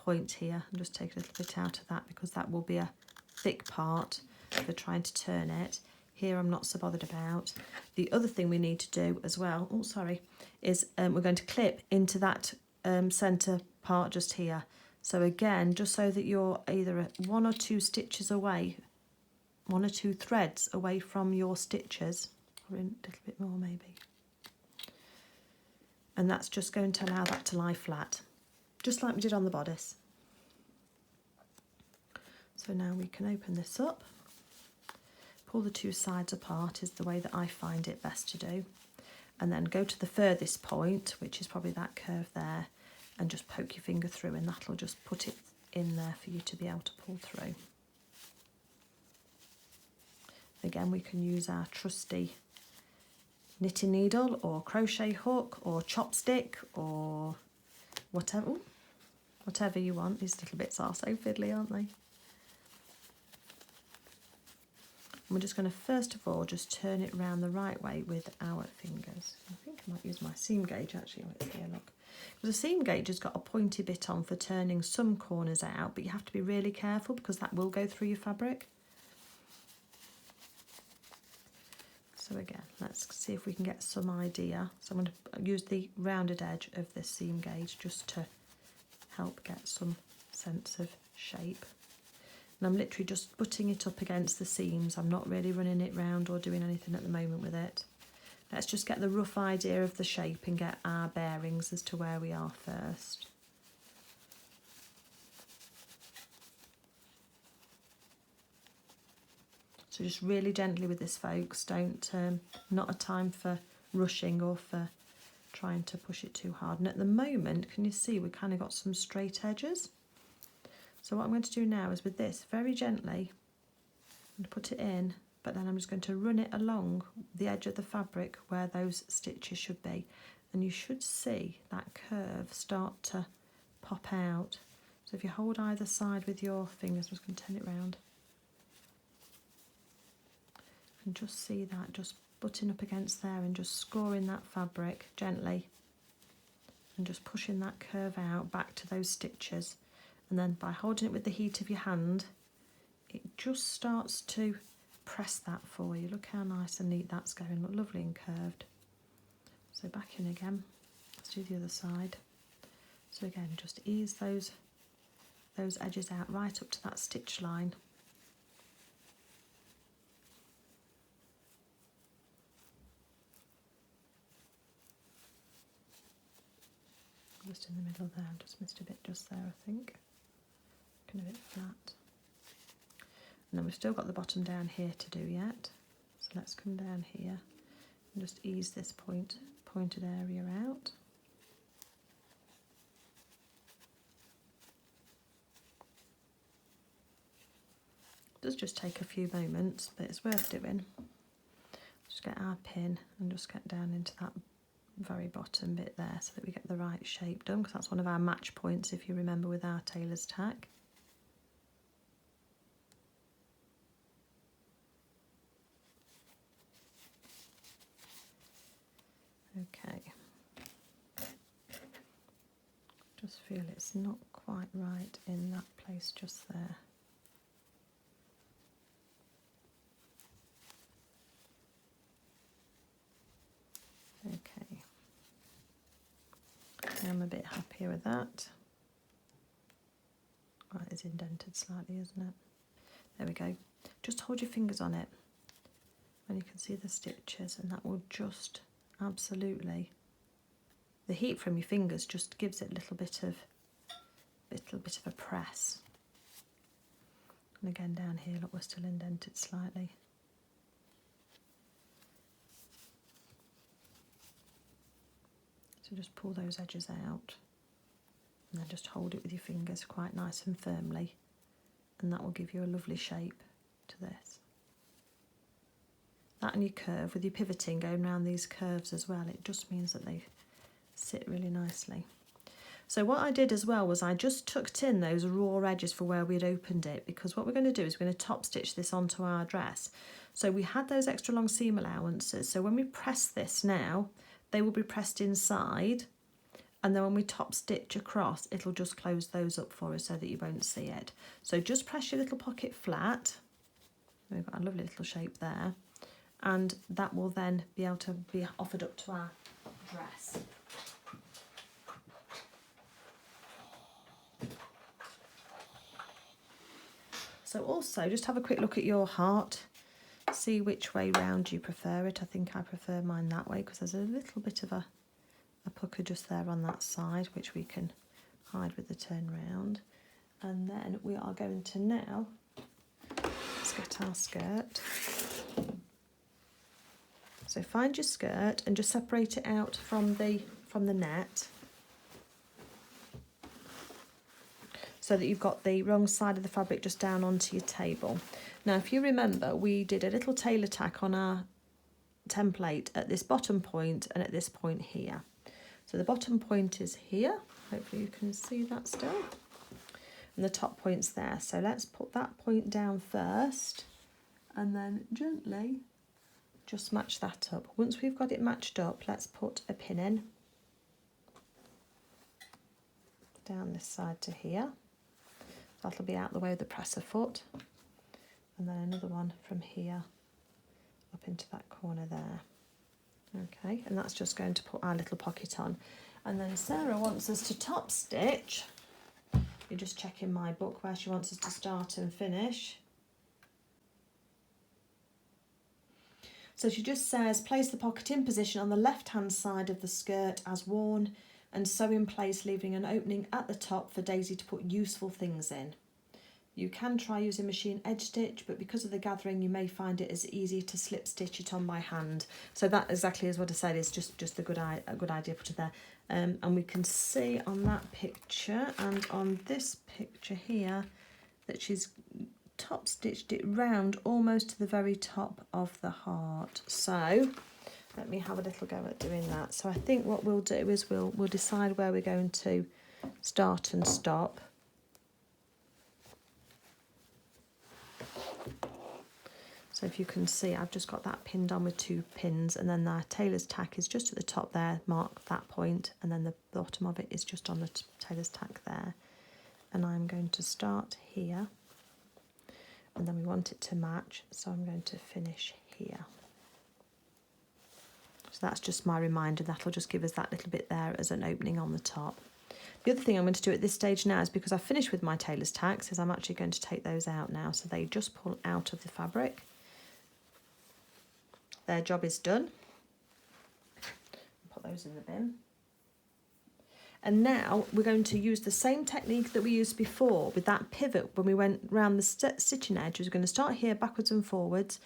point here and just take a little bit out of that, because that will be a thick part for trying to turn it. Here I'm not so bothered about. The other thing we need to do as well, oh sorry, is we're going to clip into that centre part just here. So again, just so that you're either 1 or 2 stitches away, 1 or 2 threads away from your stitches, or a little bit more maybe. And that's just going to allow that to lie flat, just like we did on the bodice. So now we can open this up, pull the 2 sides apart is the way that I find it best to do, and then go to the furthest point, which is probably that curve there, and just poke your finger through, and that'll just put it in there for you to be able to pull through. Again, we can use our trusty knitting needle or crochet hook or chopstick or whatever you want. These little bits are so fiddly, aren't they? And we're just going to first of all just turn it round the right way with our fingers. I think I might use my seam gauge actually. Let's see, look. Because the seam gauge has got a pointy bit on for turning some corners out, but you have to be really careful because that will go through your fabric. So again, let's see if we can get some idea. So I'm going to use the rounded edge of this seam gauge just to help get some sense of shape. And I'm literally just butting it up against the seams. I'm not really running it round or doing anything at the moment with it. Let's just get the rough idea of the shape and get our bearings as to where we are first. So just really gently with this, folks. Don't, not a time for rushing or for trying to push it too hard. And at the moment, can you see we've kind of got some straight edges? So what I'm going to do now is with this, very gently, I'm going to put it in, but then I'm just going to run it along the edge of the fabric where those stitches should be. and you should see that curve start to pop out. So if you hold either side with your fingers, I'm just going to turn it round, and just see that just butting up against there and just scoring that fabric gently and just pushing that curve out back to those stitches. And then by holding it with the heat of your hand, it just starts to press that for you. Look how nice and neat that's going, look lovely and curved. So back in again, let's do the other side. So again, just ease those edges out right up to that stitch line. Just in the middle there, I just missed a bit just there, I think. Looking a bit flat. And then we've still got the bottom down here to do yet. So let's come down here and just ease this pointed area out. It does just take a few moments, but it's worth doing. Just get our pin and just get down into that very bottom bit there so that we get the right shape done, because that's one of our match points if you remember with our tailor's tack. Okay, just feel it's not quite right in that place just there. Okay, I'm a bit happier with that. Right, it's indented slightly, isn't it? There we go. Just hold your fingers on it and you can see the stitches, and that will just absolutely, the heat from your fingers just gives it a little bit of a press. And again down here, look, we're still indented slightly. So just pull those edges out and then just hold it with your fingers quite nice and firmly, and that will give you a lovely shape to this. That and your curve, with your pivoting going around these curves as well, it just means that they sit really nicely. So what I did as well was I just tucked in those raw edges for where we had opened it, because what we're going to do is we're going to top stitch this onto our dress. So we had those extra long seam allowances, so when we press this now, they will be pressed inside, and then when we top stitch across, it'll just close those up for us so that you won't see it. So just press your little pocket flat. We've got a lovely little shape there, and that will then be able to be offered up to our dress. So also just have a quick look at your heart, see which way round you prefer it. I think I prefer mine that way because there's a little bit of a pucker just there on that side, which we can hide with the turn round. And then we are going to now, let's get our skirt. So find your skirt and just separate it out from the net, so that you've got the wrong side of the fabric just down onto your table. Now, if you remember, we did a little tailor tack on our template at this bottom point and at this point here. So the bottom point is here. Hopefully you can see that still. And the top point's there. So let's put that point down first and then gently just match that up. Once we've got it matched up, let's put a pin in down this side to here. That'll be out the way of the presser foot, and then another one from here up into that corner there. Okay, and that's just going to put our little pocket on. And then Sarah wants us to top stitch. You're just checking my book where she wants us to start and finish. So she just says, place the pocket in position on the left-hand side of the skirt as worn, and sew in place, leaving an opening at the top for Daisy to put useful things in. You can try using machine edge stitch, but because of the gathering, you may find it as easy to slip stitch it on by hand. So that exactly is what I said, is just a good idea put it there. And we can see on that picture and on this picture here that she's top stitched it round almost to the very top of the heart. So let me have a little go at doing that. So I think what we'll do is we'll decide where we're going to start and stop. So if you can see, I've just got that pinned on with 2 pins, and then the tailor's tack is just at the top there, mark that point, and then the bottom of it is just on the tailor's tack there. And I'm going to start here, and then we want it to match, so I'm going to finish here. So that's just my reminder, that'll just give us that little bit there as an opening on the top. The other thing I'm going to do at this stage now is, because I've finished with my tailor's tacks, is I'm actually going to take those out now, so they just pull out of the fabric. Their job is done. Put those in the bin. And now we're going to use the same technique that we used before with that pivot when we went round the stitching edge. We're going to start here backwards and forwards,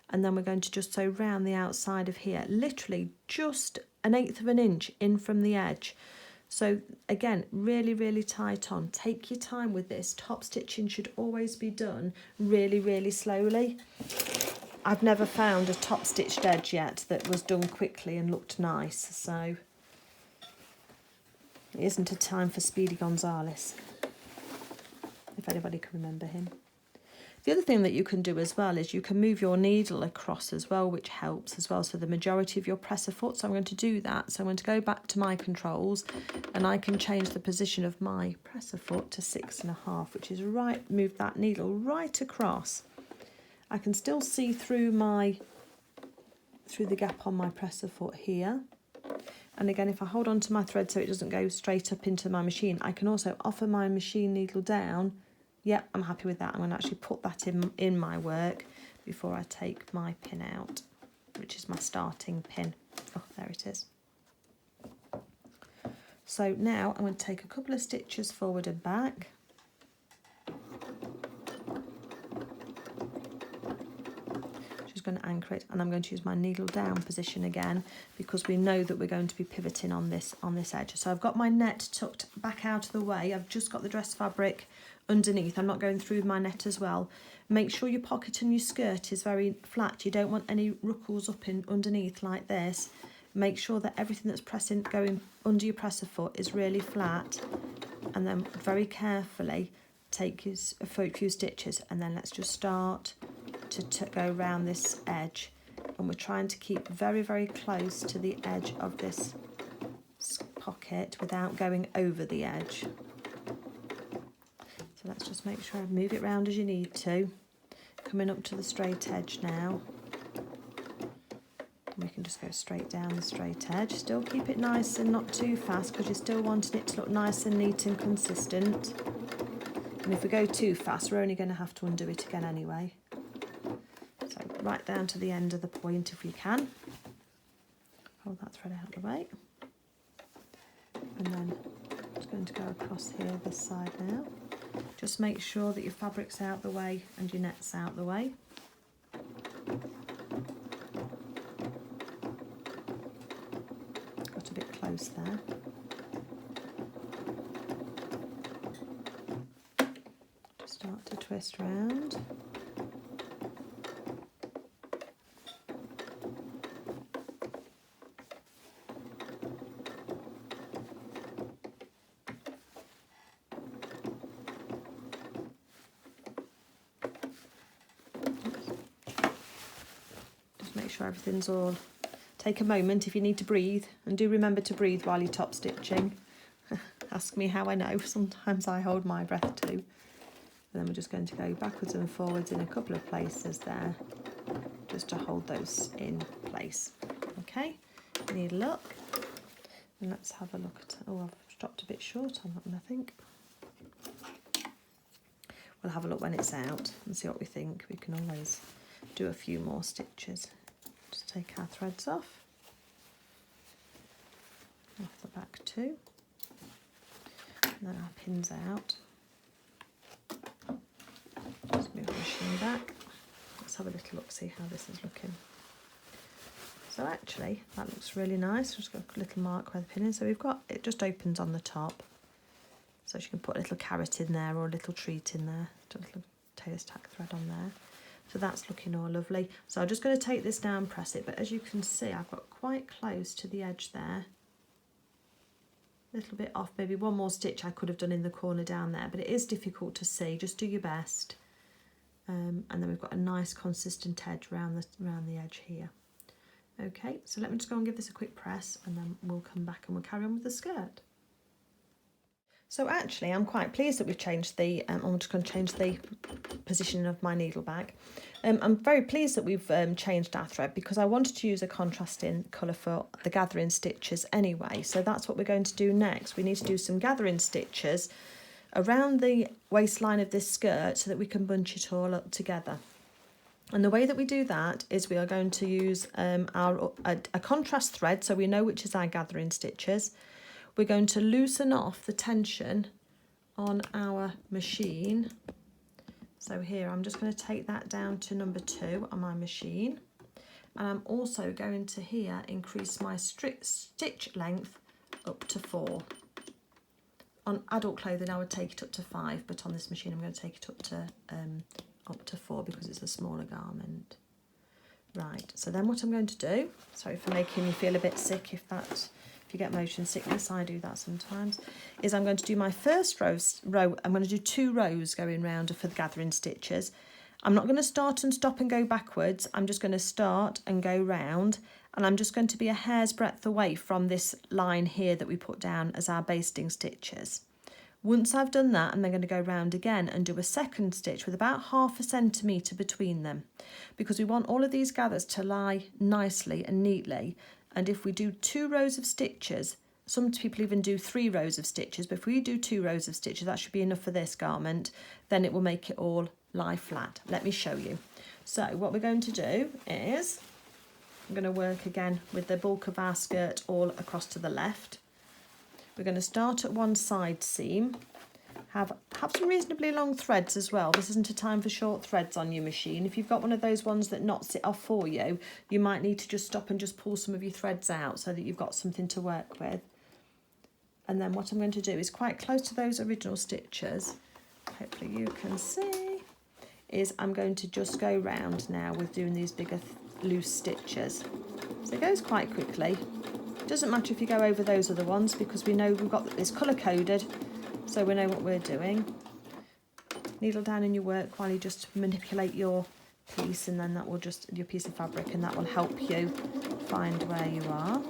and then we're going to just sew round the outside of here, literally just 1/8 of an inch in from the edge. So again, really, really tight on. Take your time with this. Top stitching should always be done really, really slowly. I've never found a top stitched edge yet that was done quickly and looked nice, so it isn't a time for Speedy Gonzales, if anybody can remember him. The other thing that you can do as well is you can move your needle across as well, which helps as well, so the majority of your presser foot. So I'm going to do that. So I'm going to go back to my controls, and I can change the position of my presser foot to 6.5, which is right, move that needle right across. I can still see through the gap on my presser foot here. And again, if I hold on to my thread so it doesn't go straight up into my machine, I can also offer my machine needle down. Yep, I'm happy with that. I'm going to actually put that in my work before I take my pin out, which is my starting pin. Oh, there it is. So now I'm going to take a couple of stitches forward and back. Going to anchor it, and I'm going to use my needle down position again, because we know that we're going to be pivoting on this edge. So I've got my net tucked back out of the way. I've just got the dress fabric underneath. I'm not going through my net as well. Make sure your pocket and your skirt is very flat. You don't want any ruckles up in underneath like this. Make sure that everything that's going under your presser foot is really flat, and then very carefully take a few stitches, and then let's just start to go around this edge, and we're trying to keep very, very close to the edge of this pocket without going over the edge. So let's just make sure I move it round as you need to, coming up to the straight edge now. And we can just go straight down the straight edge. Still keep it nice and not too fast, because you're still wanting it to look nice and neat and consistent. And if we go too fast, we're only going to have to undo it again anyway. So right down to the end of the point if you can. Hold that thread out of the way. And then I'm just going to go across here this side now. Just make sure that your fabric's out the way and your net's out the way. Got a bit close there. Just start to twist round. Make sure everything's all. Take a moment if you need to breathe, and do remember to breathe while you're top stitching. Ask me how I know. Sometimes I hold my breath too. And then we're just going to go backwards and forwards in a couple of places there, just to hold those in place. Okay, need a look, and let's have a look at. Oh, I've stopped a bit short on that one, I think. We'll have a look when it's out and see what we think. We can always do a few more stitches. Just take our threads off the back too, and then our pins out. Just move the machine back. Let's have a little look, see how this is looking. So actually that looks really nice. Just got a little mark where the pin is. So we've got, it just opens on the top, so you can put a little carrot in there or a little treat in there, just a little tailor's tack thread on there. So that's looking all lovely. So I'm just going to take this down, press it, but as you can see, I've got quite close to the edge there. A little bit off, maybe one more stitch I could have done in the corner down there, but it is difficult to see. Just do your best. And then we've got a nice consistent edge around the edge here. Okay, so let me just go and give this a quick press, and then we'll come back and we'll carry on with the skirt. So actually, I'm quite pleased that we've changed the, I'm just going to change the position of my needle bag. I'm very pleased that we've changed our thread, because I wanted to use a contrasting colour for the gathering stitches anyway. So that's what we're going to do next. We need to do some gathering stitches around the waistline of this skirt so that we can bunch it all up together. And the way that we do that is we are going to use a contrast thread, so we know which is our gathering stitches. We're going to loosen off the tension on our machine. So here I'm just going to take that down to number 2 on my machine, and I'm also going to here increase my stitch length up to 4. On adult clothing I would take it up to 5, but on this machine I'm going to take it up to 4 because it's a smaller garment. Right, so then what I'm going to do, sorry for making you feel a bit sick if you get motion sickness, I do that sometimes, is I'm going to do my first row, I'm going to do 2 rows going round for the gathering stitches. I'm not going to start and stop and go backwards, I'm just going to start and go round, and I'm just going to be a hair's breadth away from this line here that we put down as our basting stitches. Once I've done that, I'm then going to go round again and do a second stitch with about 1/2 centimetre between them, because we want all of these gathers to lie nicely and neatly. And if we do 2 rows of stitches, some people even do 3 rows of stitches, but if we do 2 rows of stitches, that should be enough for this garment, then it will make it all lie flat. Let me show you. So what we're going to do is, I'm going to work again with the bulk of our skirt all across to the left. We're going to start at one side seam, have some reasonably long threads as well. This isn't a time for short threads on your machine. If you've got one of those ones that knots it off for you, you might need to just stop and just pull some of your threads out so that you've got something to work with. And then what I'm going to do is quite close to those original stitches, hopefully you can see, is I'm going to just go round now with doing these bigger loose stitches. So it goes quite quickly. Doesn't matter if you go over those other ones, because we know we've got this colour coded, so we know what we're doing. Needle down in your work while you just manipulate your piece, and then that will just, your piece of fabric, and that will help you find where you are.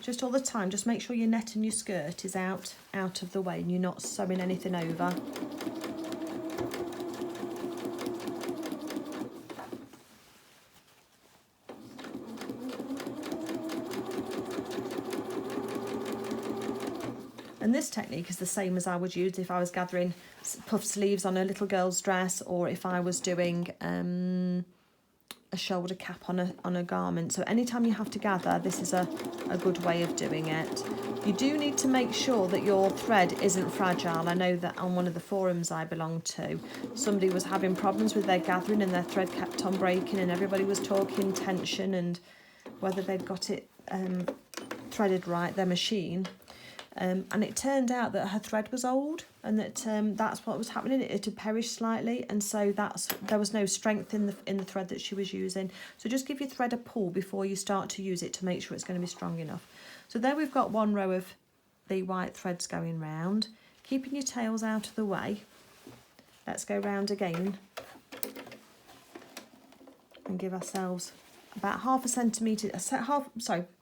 Just all the time, just make sure your net and your skirt is out of the way and you're not sewing anything over. And this technique is the same as I would use if I was gathering puff sleeves on a little girl's dress, or if I was doing a shoulder cap on a garment. So anytime you have to gather, this is a good way of doing it. You do need to make sure that your thread isn't fragile. I know that on one of the forums I belong to, somebody was having problems with their gathering and their thread kept on breaking, and everybody was talking tension and whether they'd got it threaded right, their machine. And it turned out that her thread was old, and that that's what was happening. It had perished slightly, and so there was no strength in the thread that she was using. So just give your thread a pull before you start to use it to make sure it's going to be strong enough. So there we've got 1 row of the white threads going round, keeping your tails out of the way. Let's go round again and give ourselves about 1/2 centimetre,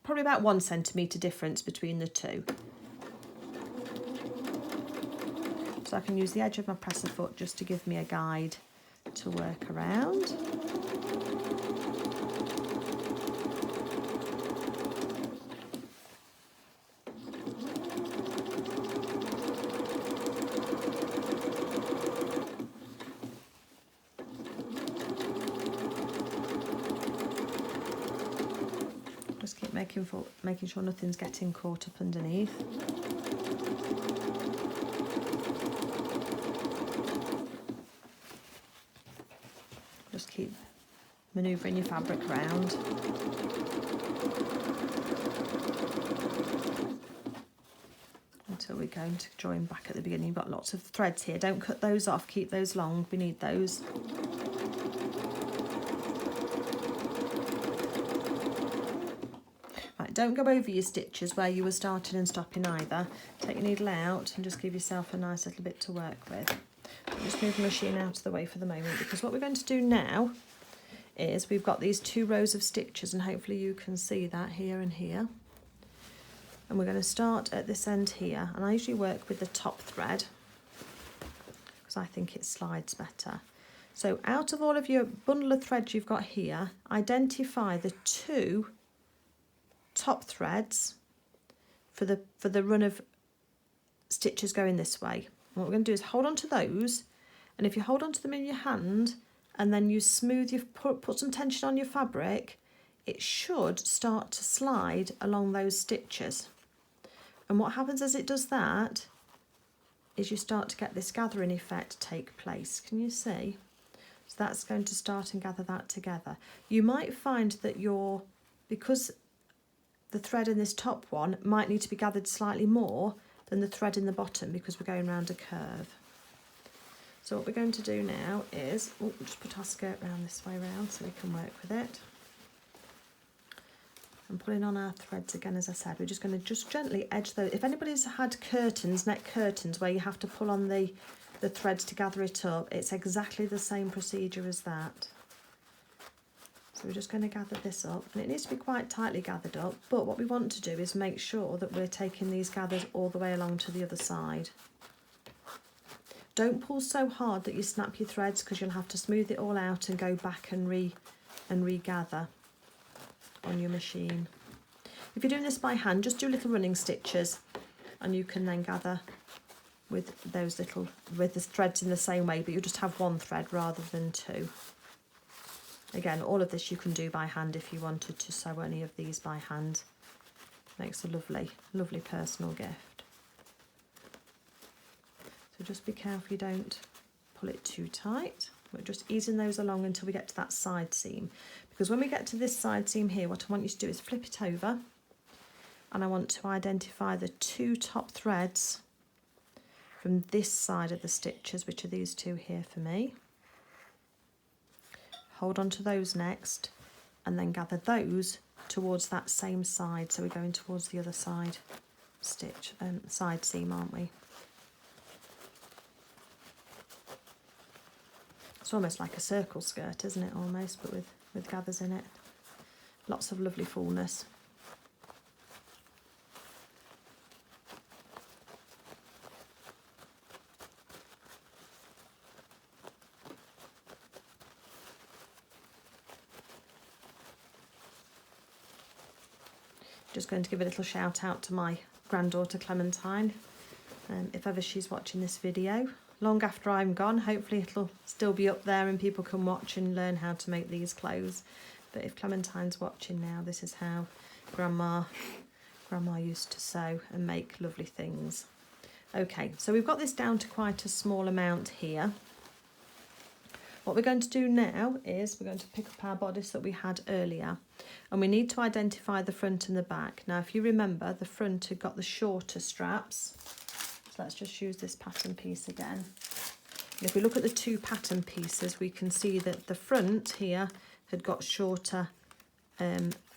probably about 1 centimetre difference between the two. So I can use the edge of my presser foot just to give me a guide to work around. Just keep making sure nothing's getting caught up underneath. Just keep manoeuvring your fabric around. go, and join back at the beginning. You've got lots of threads here. Don't cut those off, keep those long, we need those. Right, don't go over your stitches where you were starting and stopping either. Take your needle out and just give yourself a nice little bit to work with. I'll just move the machine out of the way for the moment, because what we're going to do now is we've got these 2 rows of stitches, and hopefully you can see that here and here. And we're going to start at this end here, and I usually work with the top thread because I think it slides better. So out of all of your bundle of threads you've got here, identify the 2 top threads for the run of stitches going this way. And what we're going to do is hold on to those, and if you hold on to them in your hand and then you smooth your put some tension on your fabric, it should start to slide along those stitches. And what happens as it does that is you start to get this gathering effect take place. Can you see? So that's going to start and gather that together. You might find that because the thread in this top one might need to be gathered slightly more than the thread in the bottom, because we're going round a curve. So what we're going to do now is, just put our skirt round this way round so we can work with it. And pulling on our threads again, as I said, we're just going to just gently edge those. If anybody's had curtains, net curtains, where you have to pull on the threads to gather it up, it's exactly the same procedure as that. So we're just going to gather this up, and it needs to be quite tightly gathered up, but what we want to do is make sure that we're taking these gathers all the way along to the other side. Don't pull so hard that you snap your threads, because you'll have to smooth it all out and go back and regather on your machine. If you're doing this by hand, just do little running stitches, and you can then gather with the threads in the same way, but you just have 1 thread rather than 2. Again, all of this you can do by hand if you wanted to sew any of these by hand. Makes a lovely, lovely personal gift. So just be careful you don't pull it too tight. We're just easing those along until we get to that side seam. Because when we get to this side seam here, what I want you to do is flip it over, and I want to identify the 2 top threads from this side of the stitches, which are these 2 here for me. Hold on to those next, and then gather those towards that same side. So we're going towards the other side stitch, side seam, aren't we? It's almost like a circle skirt, isn't it, almost, but with gathers in it. Lots of lovely fullness. Just going to give a little shout out to my granddaughter Clementine, if ever she's watching this video. Long after I'm gone, hopefully it'll still be up there and people can watch and learn how to make these clothes. But if Clementine's watching now, this is how Grandma used to sew and make lovely things. Okay, so we've got this down to quite a small amount here. What we're going to do now is we're going to pick up our bodice that we had earlier, and we need to identify the front and the back. Now, if you remember, the front had got the shorter straps. So let's just use this pattern piece again. And if we look at the 2 pattern pieces, we can see that the front here had got shorter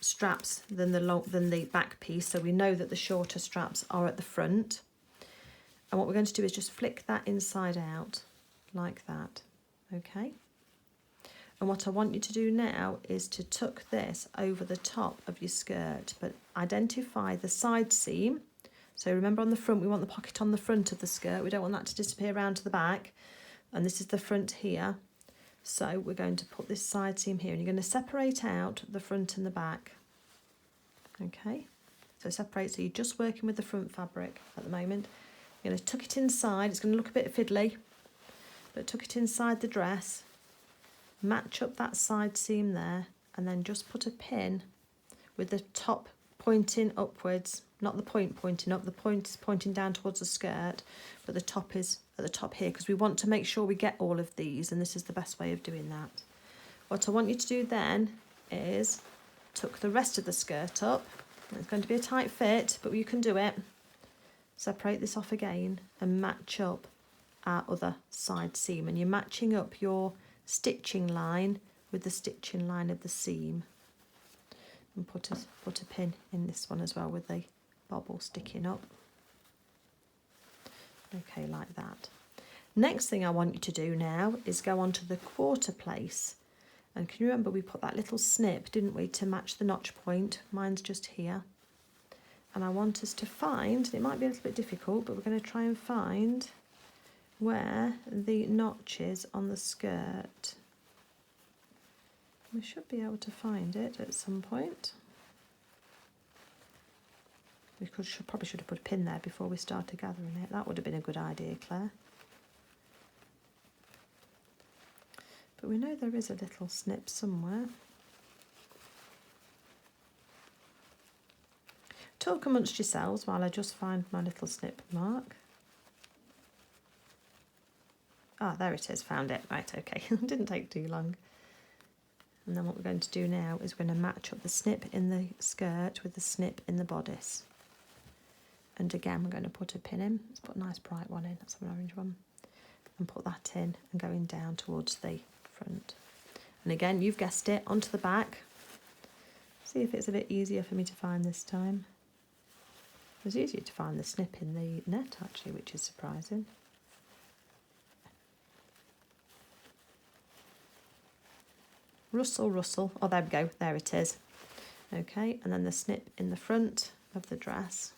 straps than the back piece. So we know that the shorter straps are at the front. And what we're going to do is just flick that inside out like that. Okay, and what I want you to do now is to tuck this over the top of your skirt, but identify the side seam. So remember, on the front we want the pocket on the front of the skirt, we don't want that to disappear around to the back, and this is the front here. So we're going to put this side seam here, and you're going to separate out the front and the back. Okay, so separate, so you're just working with the front fabric at the moment. You're going to tuck it inside. It's going to look a bit fiddly, but tuck it inside the dress, match up that side seam there, and then just put a pin with the top pointing upwards, not the point pointing up, the point is pointing down towards the skirt, but the top is at the top here, because we want to make sure we get all of these, and this is the best way of doing that. What I want you to do then is tuck the rest of the skirt up. It's going to be a tight fit, but you can do it. separate this off again and match up our other side seam, and you're matching up your stitching line with the stitching line of the seam, and put a pin in this one as well with the bobble sticking up. Okay, like that. Next thing I want you to do now is go on to the quarter place, and can you remember we put that little snip, didn't we, to match the notch point? Mine's just here, and I want us to find, and it might be a little bit difficult, but we're going to try and find where the notch is on the skirt. We should be able to find it at some point. We probably should have put a pin there before we started gathering it. That would have been a good idea, Claire. But we know there is a little snip somewhere. Talk amongst yourselves while I just find my little snip mark. Ah, there it is, found it. Right, okay, didn't take too long. And then what we're going to do now is we're going to match up the snip in the skirt with the snip in the bodice. And again, we're going to put a pin in. Let's put a nice bright one in, that's an orange one. And put that in and going down towards the front. And again, you've guessed it, onto the back. See if it's a bit easier for me to find this time. It was easier to find the snip in the net actually, which is surprising. Rustle, rustle. Oh, there we go. There it is. Okay, and then the snip in the front of the dress.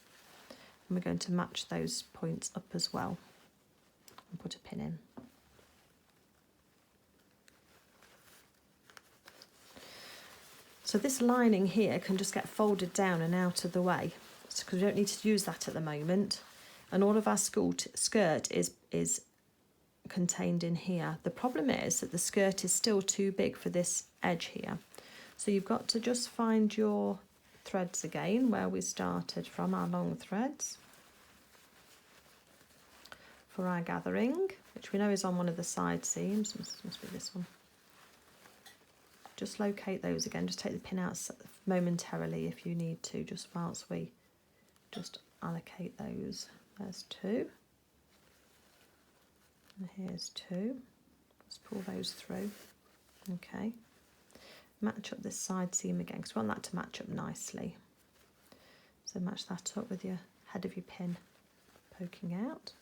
And we're going to match those points up as well. And put a pin in. So this lining here can just get folded down and out of the way, because we don't need to use that at the moment. And all of our skirt is contained in here. The problem is that the skirt is still too big for this edge here. So you've got to just find your threads again where we started from, our long threads for our gathering, which we know is on one of the side seams. Must be this one. Just locate those again, just take the pin out momentarily if you need to, just whilst we just allocate those. There's two. And here's two. Let's pull those through. Okay. Match up this side seam again, because we want that to match up nicely. So match that up with your head of your pin poking out.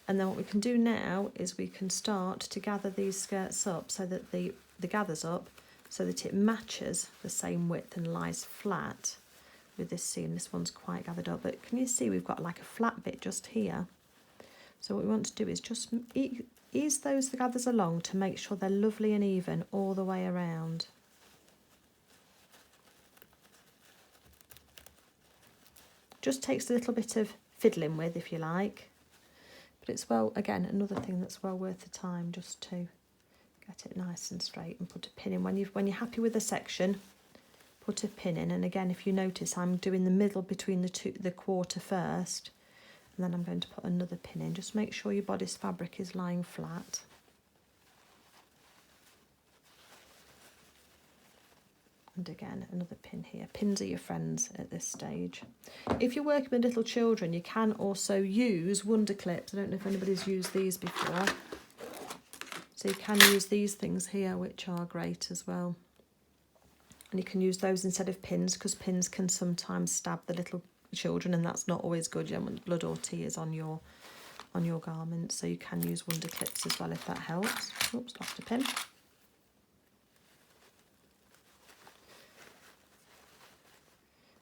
And then what we can do now is we can start to gather these skirts up so that the gathers up so that it matches the same width and lies flat with this seam. This one's quite gathered up, but can you see we've got like a flat bit just here? So what we want to do is just ease the gathers along to make sure they're lovely and even all the way around. Just takes a little bit of fiddling with, if you like, but it's, well, again, another thing that's well worth the time, just to get it nice and straight and put a pin in. When you're happy with the section, put a pin in. And again, if you notice, I'm doing the middle between the quarter first, and then I'm going to put another pin in. Just make sure your bodice fabric is lying flat. And again, another pin here. Pins are your friends at this stage. If you're working with little children, you can also use wonder clips. I don't know if anybody's used these before. So you can use these things here, which are great as well. And you can use those instead of pins, because pins can sometimes stab the little children, and that's not always good. You don't want blood or tears on your garment. So you can use wonder clips as well if that helps. Oops, lost a pin.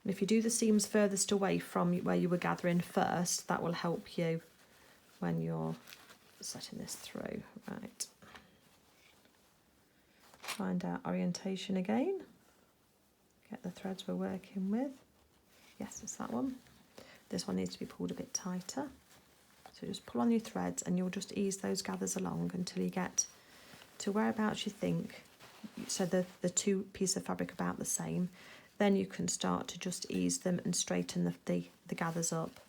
And if you do the seams furthest away from where you were gathering first, that will help you when you're setting this through. Right. Find our orientation again. Get the threads we're working with. Yes, it's that one. This one needs to be pulled a bit tighter. So just pull on your threads and you'll just ease those gathers along until you get to whereabouts you think. So the two pieces of fabric about the same. Then you can start to just ease them and straighten the gathers up.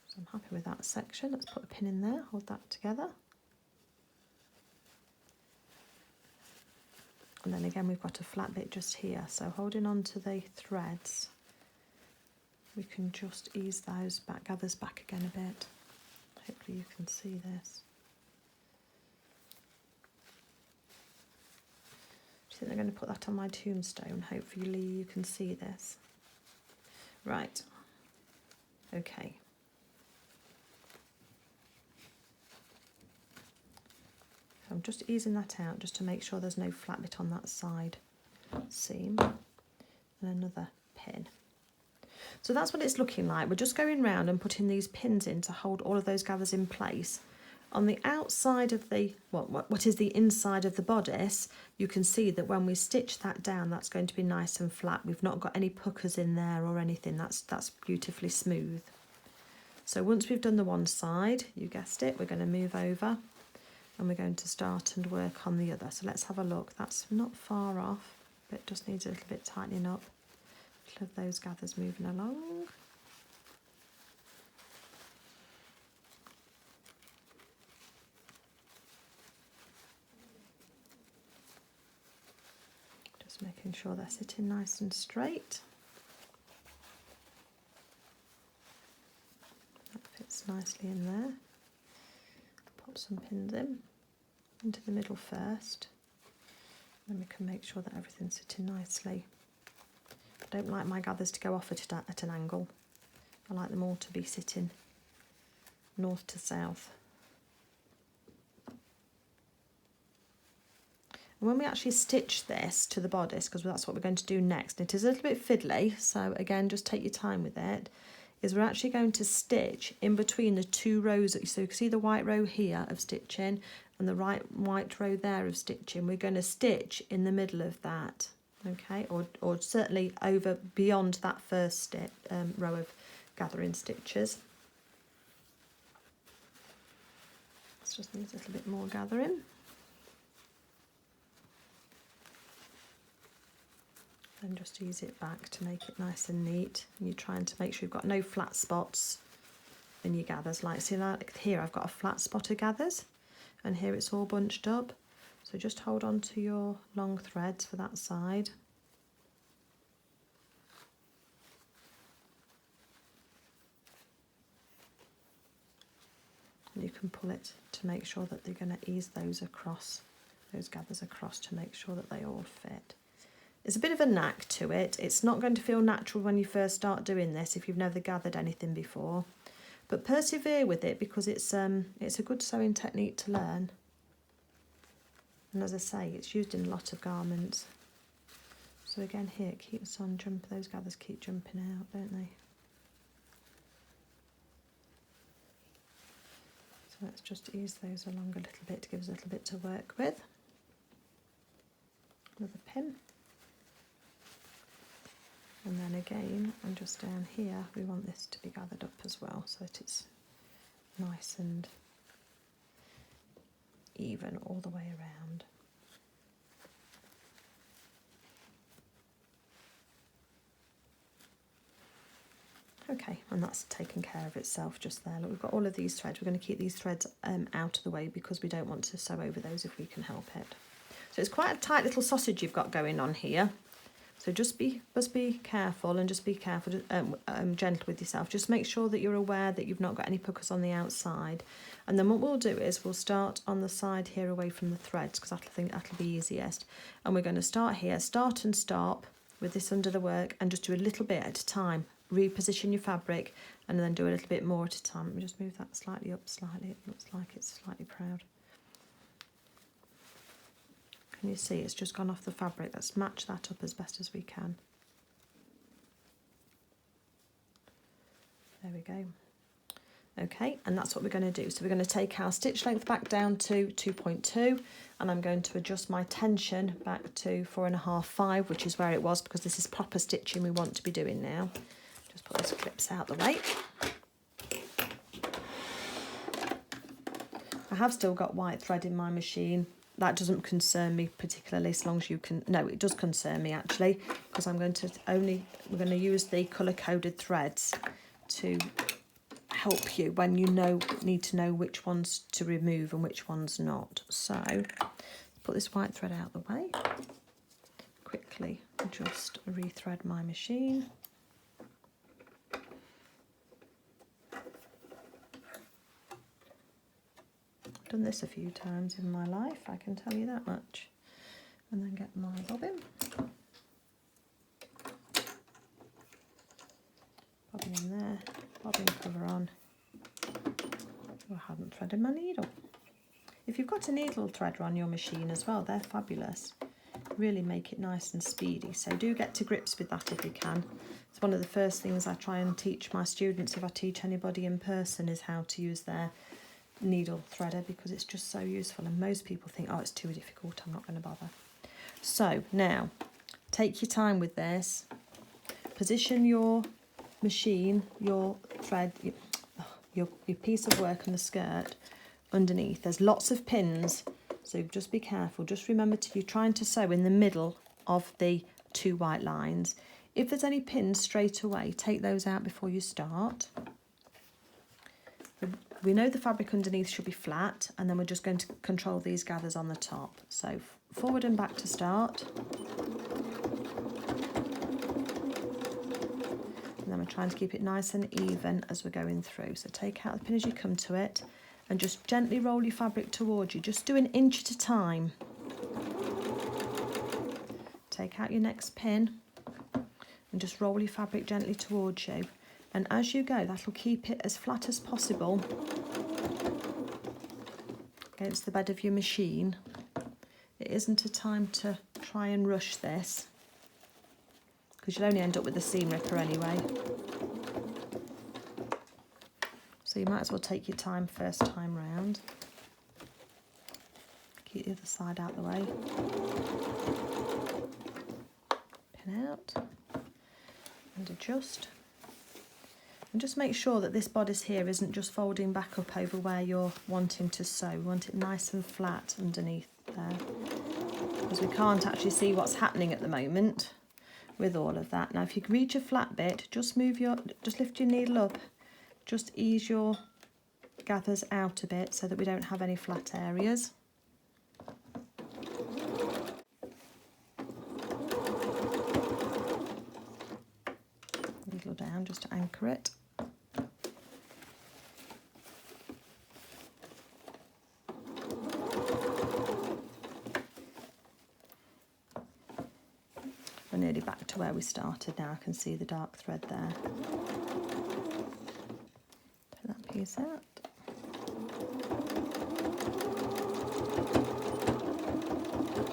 So I'm happy with that section. Let's put a pin in there, hold that together. And then again we've got a flat bit just here, so holding on to the threads we can just ease those gathers back again a bit. Hopefully you can see this. Do you think they're going to put that on my tombstone? Hopefully you can see this. Right. Okay. So I'm just easing that out just to make sure there's no flat bit on that side seam. And another pin. So that's what it's looking like. We're just going round and putting these pins in to hold all of those gathers in place. On the outside of the, what is the inside of the bodice, you can see that when we stitch that down, that's going to be nice and flat. We've not got any puckers in there or anything. That's beautifully smooth. So once we've done the one side, you guessed it, we're going to move over and we're going to start and work on the other. So let's have a look. That's not far off, but it just needs a little bit tightening up. Of those gathers moving along. Just making sure they're sitting nice and straight. That fits nicely in there. Pop some pins in into the middle first. Then we can make sure that everything's sitting nicely. I don't like my gathers to go off at an angle. I like them all to be sitting north to south. And when we actually stitch this to the bodice, because that's what we're going to do next, and it is a little bit fiddly, so again, just take your time with it, is we're actually going to stitch in between the two rows. So you can see the white row here of stitching and the white row there of stitching. We're going to stitch in the middle of that. Okay, or certainly over beyond that first row of gathering stitches. Let's just need a little bit more gathering. And just ease it back to make it nice and neat. And you're trying to make sure you've got no flat spots in your gathers. Like, see, like here I've got a flat spot of gathers, and here it's all bunched up. So just hold on to your long threads for that side. And you can pull it to make sure that they're going to ease those across, those gathers across, to make sure that they all fit. There's a bit of a knack to it. It's not going to feel natural when you first start doing this if you've never gathered anything before. But persevere with it because it's a good sewing technique to learn. And as I say, it's used in a lot of garments. So again here, it keeps on jumping, those gathers keep jumping out, don't they? So let's just ease those along a little bit to give us a little bit to work with. Another pin. And then again, and just down here, we want this to be gathered up as well so that it's nice and even all the way around. Okay, and that's taken care of itself just there. Look, we've got all of these threads. We're going to keep these threads out of the way because we don't want to sew over those if we can help it. So it's quite a tight little sausage you've got going on here. So just be careful, and just be careful, gentle with yourself. Just make sure that you're aware that you've not got any puckers on the outside. And then what we'll do is we'll start on the side here away from the threads because that'll be easiest. And we're going to start here, start and stop with this under the work, and just do a little bit at a time. Reposition your fabric and then do a little bit more at a time. Let me just move that slightly up slightly. It looks like it's slightly proud. Can you see it's just gone off the fabric? Let's match that up as best as we can. There we go. Okay, and that's what we're going to do. So we're going to take our stitch length back down to 2.2, and I'm going to adjust my tension back to 4.5, 5, which is where it was, because this is proper stitching we want to be doing now. Just put those clips out the way. I have still got white thread in my machine. That doesn't concern me particularly, as long as you can. No, it does concern me actually, because we're going to use the colour-coded threads to help you when you need to know which ones to remove and which ones not. So put this white thread out the way. Quickly just rethread my machine. done this a few times in my life, I can tell you that much. And then get my bobbin. Bobbin in there, bobbin cover on. Oh, I haven't threaded my needle. If you've got a needle threader on your machine as well, they're fabulous. Really make it nice and speedy. So do get to grips with that if you can. It's one of the first things I try and teach my students if I teach anybody in person, is how to use their needle threader, because it's just so useful, and most people think, oh, it's too difficult, I'm not going to bother. So now take your time with this. Position your machine, your thread, your piece of work on the skirt underneath. There's lots of pins, so just be careful. Just remember you're trying to sew in the middle of the 2 white lines. If there's any pins straight away, take those out before you start. We know the fabric underneath should be flat, and then we're just going to control these gathers on the top. So forward and back to start. And then we're trying to keep it nice and even as we're going through. So take out the pin as you come to it, and just gently roll your fabric towards you. Just do an inch at a time. Take out your next pin and just roll your fabric gently towards you. And as you go, that'll keep it as flat as possible against the bed of your machine. It isn't a time to try and rush this, because you'll only end up with a seam ripper anyway. So you might as well take your time first time round. Keep the other side out the way. Pin out and adjust. And just make sure that this bodice here isn't just folding back up over where you're wanting to sew. We want it nice and flat underneath there, because we can't actually see what's happening at the moment with all of that. Now if you can reach a flat bit, just lift your needle up, just ease your gathers out a bit so that we don't have any flat areas. Needle down just to anchor it. We're nearly back to where we started now. I can see the dark thread there. Take that piece out.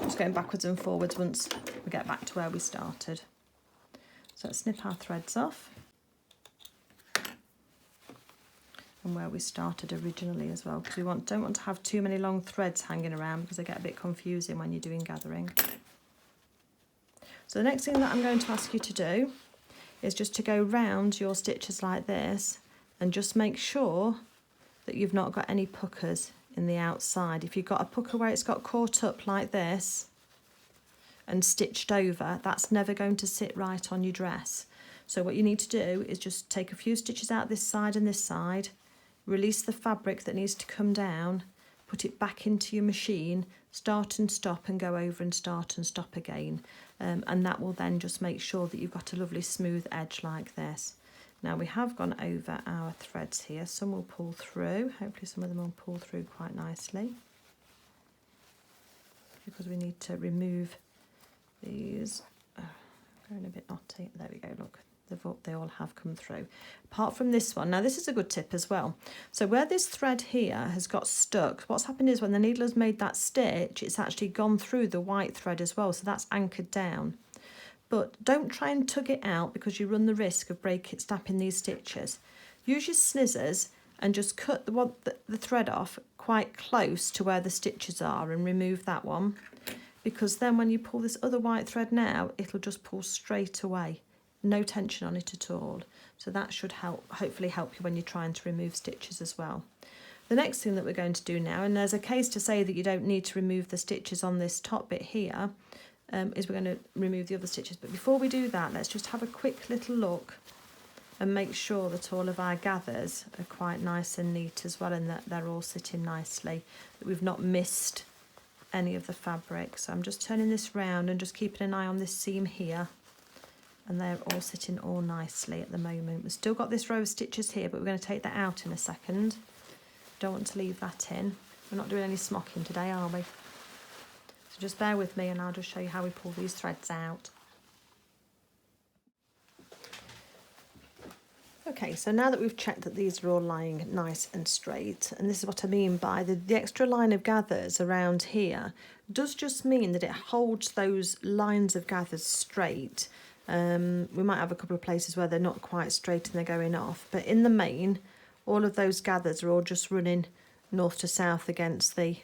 Just going backwards and forwards once we get back to where we started. So let's snip our threads off. And where we started originally as well, because we don't want to have too many long threads hanging around, because they get a bit confusing when you're doing gathering. So the next thing that I'm going to ask you to do is just to go round your stitches like this, and just make sure that you've not got any puckers in the outside. If you've got a pucker where it's got caught up like this and stitched over, that's never going to sit right on your dress. So what you need to do is just take a few stitches out this side and this side, release the fabric that needs to come down, put it back into your machine, start and stop and go over and start and stop again. And that will then just make sure that you've got a lovely smooth edge like this. Now we have gone over our threads here. Some will pull through. Hopefully some of them will pull through quite nicely, because we need to remove these. Going a bit knotty. There we go, look. They all have come through. Apart from this one. Now this is a good tip as well. So where this thread here has got stuck, what's happened is when the needle has made that stitch, it's actually gone through the white thread as well. So that's anchored down. But don't try and tug it out, because you run the risk of snapping these stitches. Use your scissors and just cut the thread off quite close to where the stitches are, and remove that one, because then when you pull this other white thread now, it'll just pull straight away. No tension on it at all. So that should hopefully help you when you're trying to remove stitches as well. The next thing that we're going to do now, and there's a case to say that you don't need to remove the stitches on this top bit here, is we're going to remove the other stitches. But before we do that, let's just have a quick little look and make sure that all of our gathers are quite nice and neat as well, and that they're all sitting nicely, that we've not missed any of the fabric. So I'm just turning this round and just keeping an eye on this seam here, and they're all sitting all nicely at the moment. We've still got this row of stitches here, but we're going to take that out in a second. Don't want to leave that in. We're not doing any smocking today, are we? So just bear with me and I'll just show you how we pull these threads out. Okay, so now that we've checked that these are all lying nice and straight, and this is what I mean by the extra line of gathers around here does just mean that it holds those lines of gathers straight. We might have a couple of places where they're not quite straight and they're going off, but in the main, all of those gathers are all just running north to south against the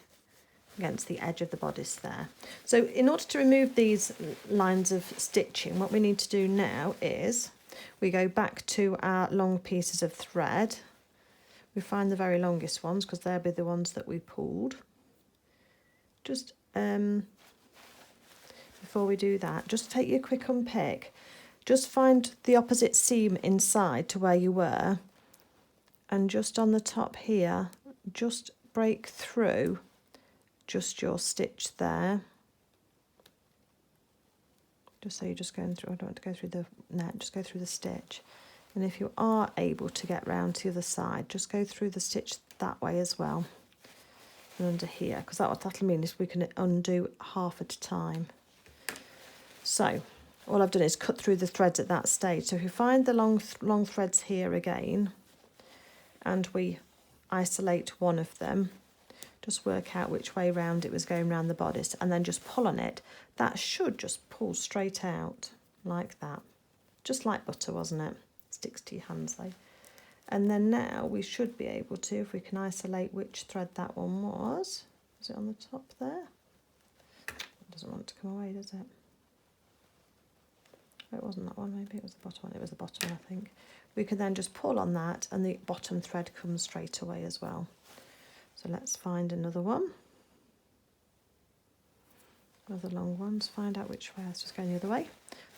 edge of the bodice there. So in order to remove these lines of stitching, what we need to do now is we go back to our long pieces of thread. We find the very longest ones because they'll be the ones that we pulled. Just before we do that, just take your quick unpick. Just find the opposite seam inside to where you were, and just on the top here, just break through just your stitch there. Just so you're just going through, I don't want to go through the net, just go through the stitch. And if you are able to get round to the other side, just go through the stitch that way as well. And under here, because that'll mean is we can undo half at a time. So all I've done is cut through the threads at that stage. So if you find the long threads here again, and we isolate one of them, just work out which way round it was going round the bodice, and then just pull on it. That should just pull straight out like that. Just like butter, wasn't it? Sticks to your hands though. And then now we should be able to, if we can isolate which thread that one was. Is it on the top there? It doesn't want to come away, does it? Oh, it wasn't that one, maybe it was the bottom one. It was the bottom one, I think. We can then just pull on that and the bottom thread comes straight away as well. So let's find another one. Another long one to find out which way. Let's just go the other way.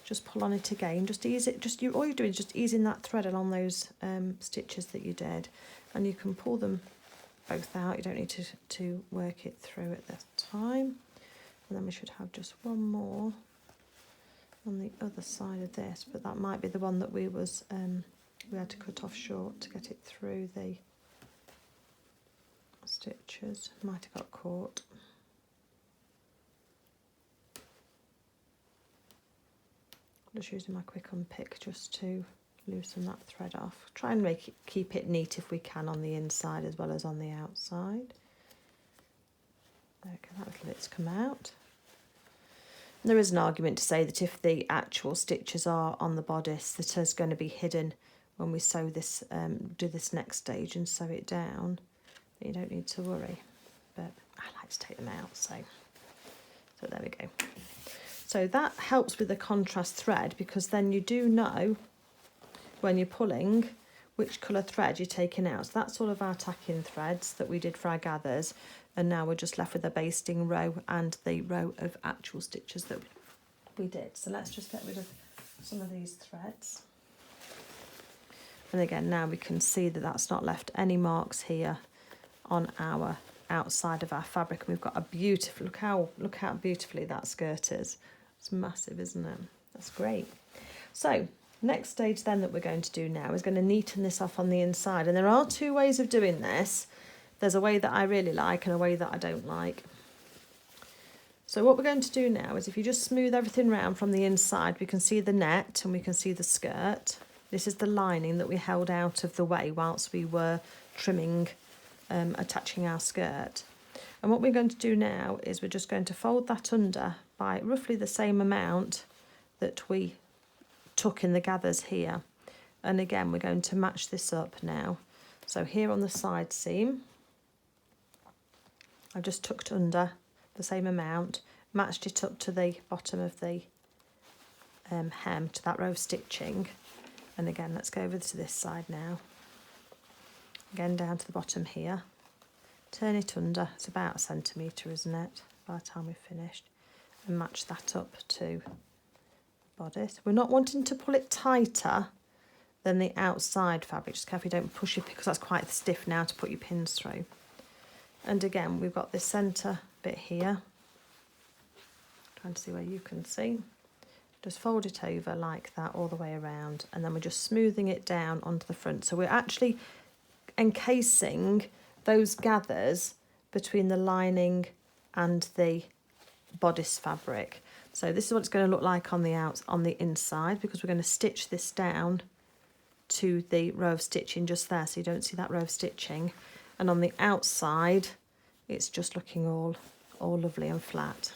Just pull on it again. Just ease it. All you're doing is just easing that thread along those stitches that you did, and you can pull them both out. You don't need to work it through at this time. And then we should have just one more on the other side of this, but that might be the one that we had to cut off short to get it through the stitches. Might have got caught. I'm just using my quick unpick just to loosen that thread off. Try and keep it neat if we can on the inside as well as on the outside. Okay, that little bit's come out. And there is an argument to say that if the actual stitches are on the bodice, that is going to be hidden when we sew this, do this next stage and sew it down. You don't need to worry, but I like to take them out, so there we go. So that helps with the contrast thread, because then you do know when you're pulling which colour thread you're taking out. So that's all of our tacking threads that we did for our gathers, and now we're just left with the basting row and the row of actual stitches that we did. So let's just get rid of some of these threads. And again, now we can see that that's not left any marks here on our outside of our fabric. And we've got a beautiful, look how beautifully that skirt is. It's massive, isn't it? That's great. So next stage then that we're going to do now is going to neaten this off on the inside. And there are two ways of doing this. There's a way that I really like and a way that I don't like. So what we're going to do now is, if you just smooth everything round from the inside, we can see the net and we can see the skirt. This is the lining that we held out of the way whilst we were trimming, attaching our skirt. And what we're going to do now is we're just going to fold that under by roughly the same amount that we took in the gathers here. And again, we're going to match this up now. So here on the side seam, I've just tucked under the same amount, matched it up to the bottom of the hem, to that row of stitching. And again, let's go over to this side now. Again, down to the bottom here. Turn it under, it's about 1 centimetre, isn't it, by the time we've finished. And match that up to the bodice. We're not wanting to pull it tighter than the outside fabric. Just carefully don't push it, because that's quite stiff now to put your pins through. And again, we've got this centre bit here. Trying to see where you can see. Just fold it over like that all the way around, and then we're just smoothing it down onto the front. So we're actually encasing those gathers between the lining and the bodice fabric. So this is what it's going to look like on the inside, because we're going to stitch this down to the row of stitching just there, so you don't see that row of stitching. And on the outside, it's just looking all lovely and flat.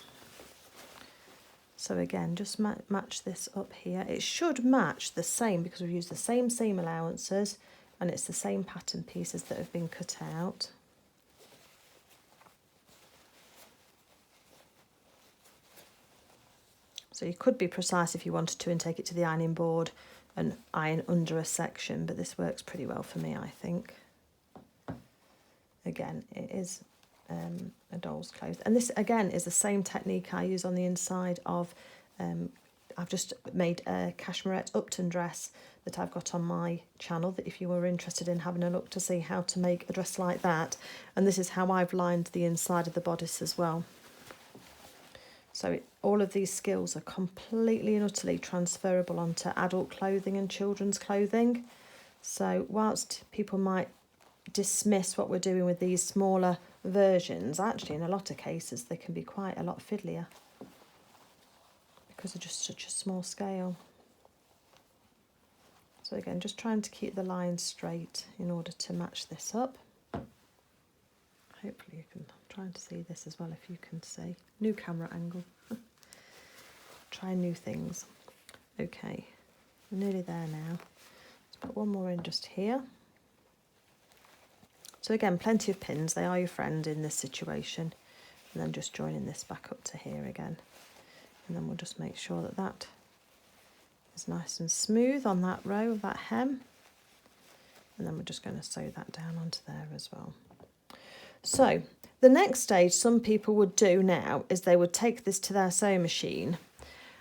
So again, just match this up here. It should match the same, because we've used the same seam allowances and it's the same pattern pieces that have been cut out. So you could be precise if you wanted to and take it to the ironing board and iron under a section, but this works pretty well for me, I think. Again, it is a doll's clothes. And this, again, is the same technique I use on the inside of, I've just made a cashmerette Upton dress that I've got on my channel, that if you were interested in having a look to see how to make a dress like that. And this is how I've lined the inside of the bodice as well. So all of these skills are completely and utterly transferable onto adult clothing and children's clothing. So whilst people might dismiss what we're doing with these smaller versions, actually in a lot of cases they can be quite a lot fiddlier because they're just such a small scale. So again, just trying to keep the lines straight in order to match this up. Hopefully you can, I'm trying to see this as well if you can see. New camera angle. Try new things. Okay, we're nearly there now. Let's put one more in just here. So again, plenty of pins, they are your friend in this situation. And then just joining this back up to here again. And then we'll just make sure that that is nice and smooth on that row of that hem. And then we're just going to sew that down onto there as well. So the next stage some people would do now is they would take this to their sewing machine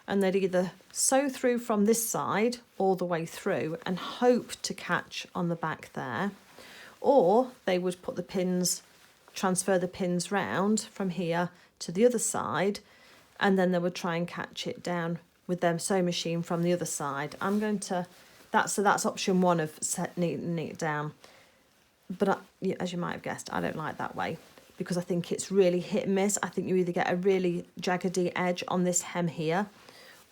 and they'd either sew through from this side all the way through and hope to catch on the back there, or they would put the pins, transfer the pins round from here to the other side, and then they would try and catch it down with their sewing machine from the other side. I'm going to, that's option one of neaten it down. But as you might have guessed, I don't like that way because I think it's really hit and miss. I think you either get a really jaggedy edge on this hem here,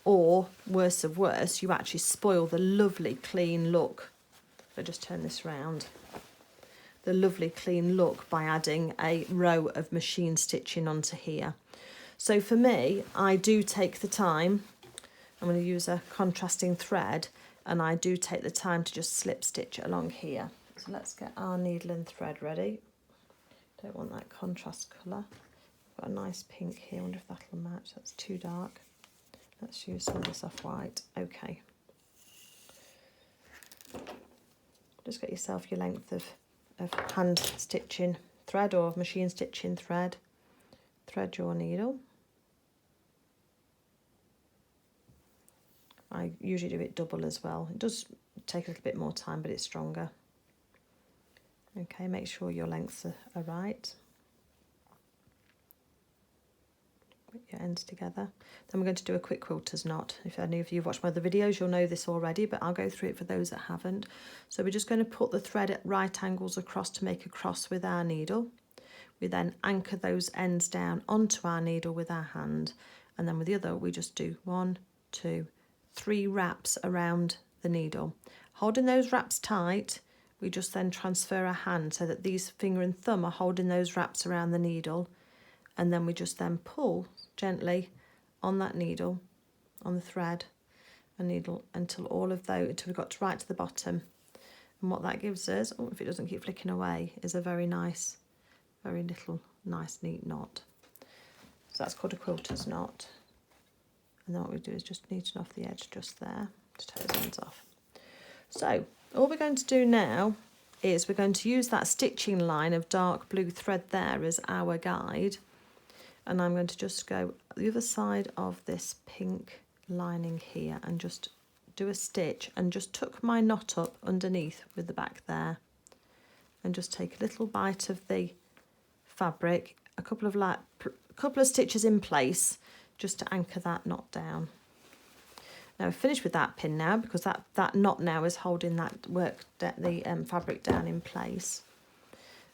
or worse of worse, you actually spoil the lovely clean look. If I just turn this round, the lovely clean look by adding a row of machine stitching onto here. So for me, I do take the time. I'm going to use a contrasting thread, and I do take the time to just slip stitch along here. So let's get our needle and thread ready. Don't want that contrast colour. Got a nice pink here. I wonder if that'll match. That's too dark. Let's use some of this off-white. Okay. Just get yourself your length of hand stitching thread or machine stitching thread. Thread your needle. I usually do it double as well. It does take a little bit more time, but it's stronger. Okay, make sure your lengths are right. Put your ends together. Then we're going to do a quick quilter's knot. If any of you have watched my other videos, you'll know this already, but I'll go through it for those that haven't. So we're just going to put the thread at right angles across to make a cross with our needle. We then anchor those ends down onto our needle with our hand, and then with the other we just do 1, 2, 3 wraps around the needle. Holding those wraps tight, we just then transfer our hand so that these finger and thumb are holding those wraps around the needle, and then we just then pull gently on that needle, on the thread and needle, until all of those, until we got right to the bottom. And what that gives us, if it doesn't keep flicking away, is a very nice, very little nice neat knot. So that's called a quilter's knot. And then what we do is just neaten off the edge just there to take those ends off. So all we're going to do now is we're going to use that stitching line of dark blue thread there as our guide. And I'm going to just go the other side of this pink lining here and just do a stitch and just tuck my knot up underneath with the back there. And just take a little bite of the fabric, a couple of stitches in place just to anchor that knot down. Now I've finished with that pin now, because that knot now is holding that fabric down in place.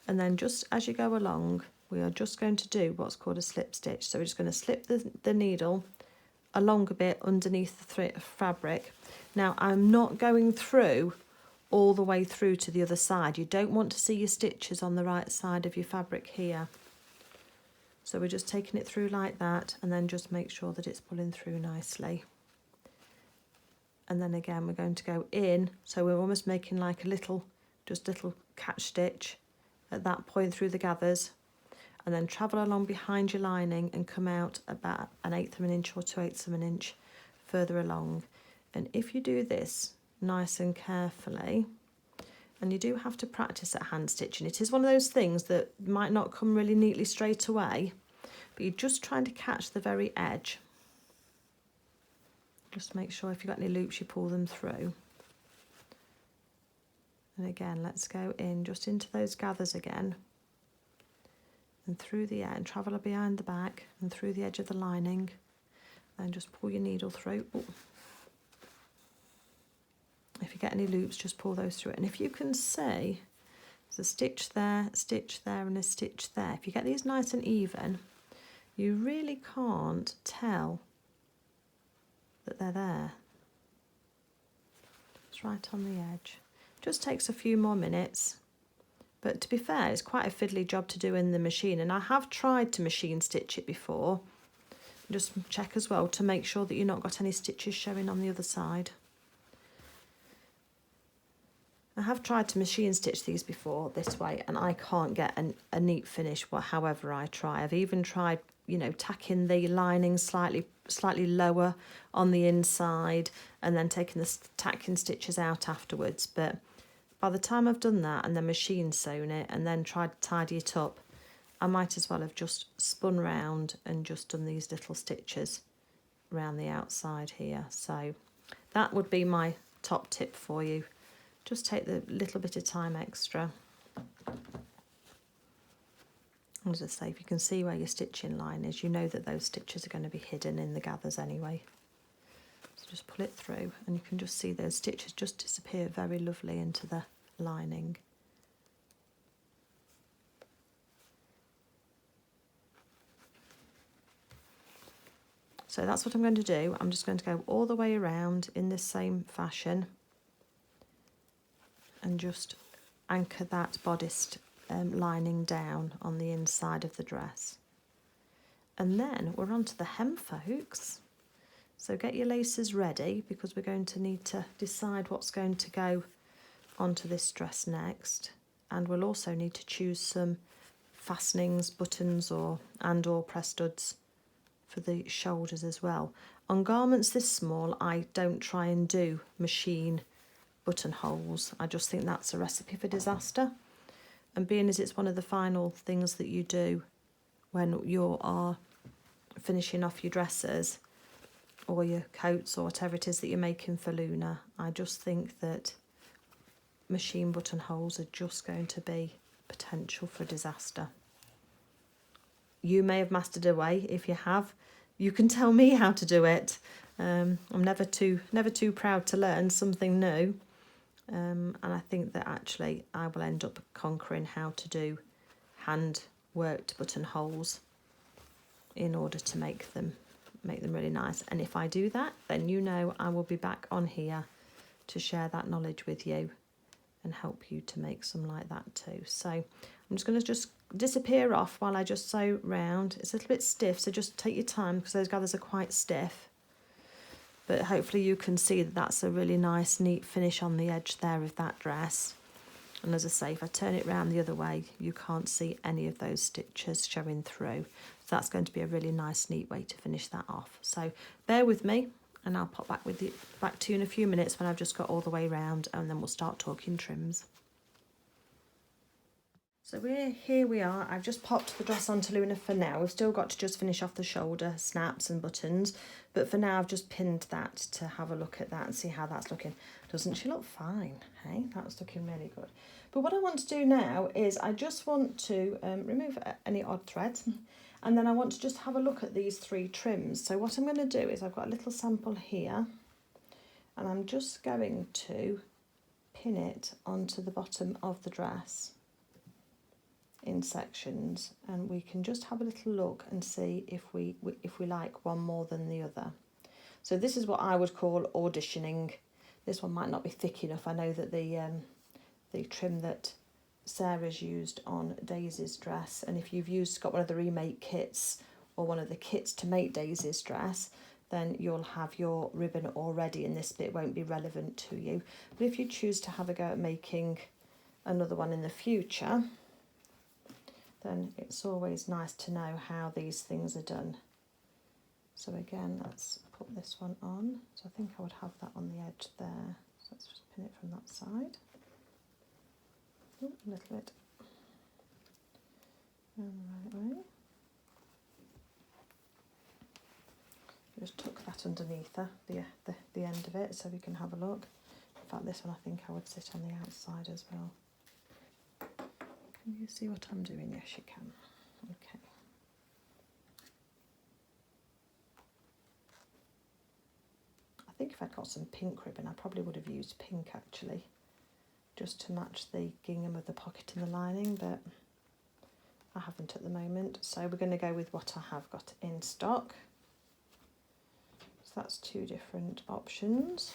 And then just as you go along, we are just going to do what's called a slip stitch. So we're just going to slip the needle along a bit underneath the fabric. Now I'm not going through all the way through to the other side. You don't want to see your stitches on the right side of your fabric here. So we're just taking it through like that, and then just make sure that it's pulling through nicely. And then again we're going to go in, so we're almost making like a little catch stitch at that point through the gathers, and then travel along behind your lining and come out about 1/8 of an inch or 2/8 of an inch further along. And if you do this nice and carefully, and you do have to practice at hand stitching, it is one of those things that might not come really neatly straight away, but you're just trying to catch the very edge. Just make sure if you've got any loops you pull them through. And again, let's go in just into those gathers again, and through the end, travel behind the back and through the edge of the lining, then just pull your needle through. Ooh. If you get any loops, just pull those through. And if you can see, there's a stitch there, and a stitch there. If you get these nice and even, you really can't tell that they're there. It's right on the edge. Just takes a few more minutes. But to be fair, it's quite a fiddly job to do in the machine. And I have tried to machine stitch it before. Just check as well to make sure that you've not got any stitches showing on the other side. I have tried to machine stitch these before this way, and I can't get a neat finish however I try. I've even tried, you know, tacking the lining slightly lower on the inside and then taking the tacking stitches out afterwards. But by the time I've done that and then machine sewn it and then tried to tidy it up, I might as well have just spun round and just done these little stitches around the outside here. So that would be my top tip for you. Just take the little bit of time extra. As I say, if you can see where your stitching line is, you know that those stitches are going to be hidden in the gathers anyway. So just pull it through, and you can just see those stitches just disappear very lovely into the lining. So that's what I'm going to do. I'm just going to go all the way around in this same fashion and just anchor that bodice lining down on the inside of the dress. And then we're on to the hem, folks. So get your laces ready, because we're going to need to decide what's going to go onto this dress next. And we'll also need to choose some fastenings, buttons or press studs for the shoulders as well. On garments this small, I don't try and do machine buttonholes. I just think that's a recipe for disaster. And being as it's one of the final things that you do when you are finishing off your dresses or your coats or whatever it is that you're making for Luna, I just think that machine buttonholes are just going to be potential for disaster. You may have mastered a way. If you have, you can tell me how to do it. I'm never too proud to learn something new. And I think that actually I will end up conquering how to do hand worked buttonholes in order to make them really nice. And if I do that, then you know I will be back on here to share that knowledge with you and help you to make some like that too. So I'm just going to just disappear off while I just sew round. It's a little bit stiff, so just take your time because those gathers are quite stiff. But hopefully you can see that that's a really nice, neat finish on the edge there of that dress. And as I say, if I turn it round the other way, you can't see any of those stitches showing through. So that's going to be a really nice, neat way to finish that off. So bear with me, and I'll pop back to you in a few minutes when I've just got all the way round, and then we'll start talking trims. So here we are. I've just popped the dress onto Luna for now. We've still got to just finish off the shoulder snaps and buttons, but for now I've just pinned that to have a look at that and see how that's looking. Doesn't she look fine? Hey, that's looking really good. But what I want to do now is I just want to remove any odd threads, and then I want to just have a look at these 3 trims. So what I'm going to do is I've got a little sample here, and I'm just going to pin it onto the bottom of the dress in sections, and we can just have a little look and see if we like one more than the other. So this is what I would call auditioning. This one might not be thick enough. I know that the trim that Sarah's used on Daisy's dress, and if you've got one of the remake kits or one of the kits to make Daisy's dress, then you'll have your ribbon already and this bit won't be relevant to you. But if you choose to have a go at making another one in the future, then it's always nice to know how these things are done. So again, let's put this one on. So I think I would have that on the edge there. So let's just pin it from that side. Ooh, a little bit. And the right way. Just tuck that underneath the end of it so we can have a look. In fact, this one I think I would sit on the outside as well. Can you see what I'm doing? Yes, you can. Okay. I think if I'd got some pink ribbon, I probably would have used pink actually, just to match the gingham of the pocket and the lining, but I haven't at the moment. So we're going to go with what I have got in stock. So that's two different options.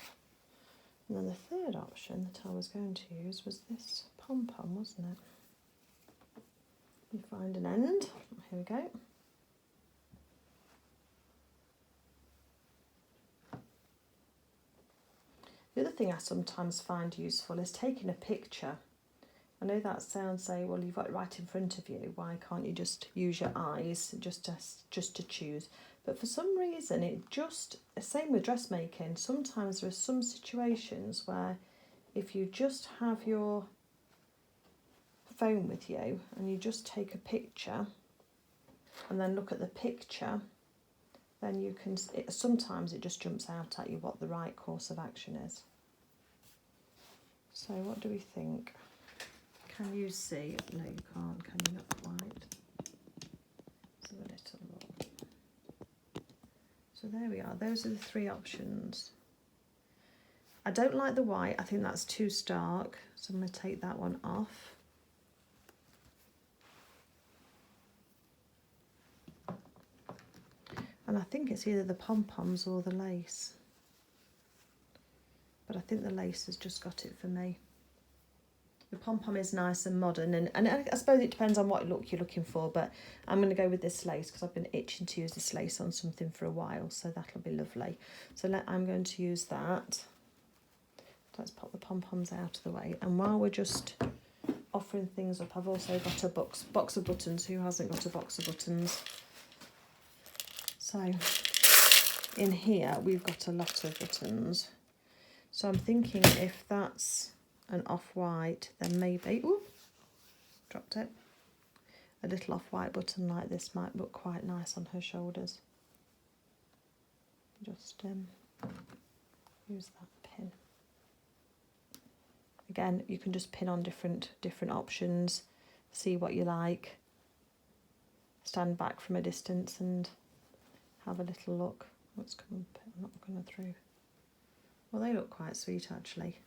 And then the third option that I was going to use was this pom-pom, wasn't it? You find an end. Here we go. The other thing I sometimes find useful is taking a picture. I know that sounds say, well, you've got it right in front of you. Why can't you just use your eyes just to choose? But for some reason, same with dressmaking. Sometimes there are some situations where if you just have your phone with you and you just take a picture and then look at the picture, then you can, sometimes it just jumps out at you what the right course of action is. So what do we think? Can you see? No, you can't. Can you? Not quite. So a little look. So there we are. Those are the three options. I don't like the white. I think that's too stark. So I'm going to take that one off. And I think it's either the pom-poms or the lace. But I think the lace has just got it for me. The pom-pom is nice and modern, and I suppose it depends on what look you're looking for, but I'm going to go with this lace because I've been itching to use this lace on something for a while, so that'll be lovely. So I'm going to use that. Let's pop the pom-poms out of the way, and while we're just offering things up, I've also got a box of buttons. Who hasn't got a box of buttons? So in here we've got a lot of buttons. So I'm thinking if that's an off-white, then maybe, ooh, dropped it. A little off-white button like this might look quite nice on her shoulders. Just use that pin. Again, you can just pin on different options, see what you like. Stand back from a distance and have a little look. What's coming? I'm not going through. Well, they look quite sweet actually.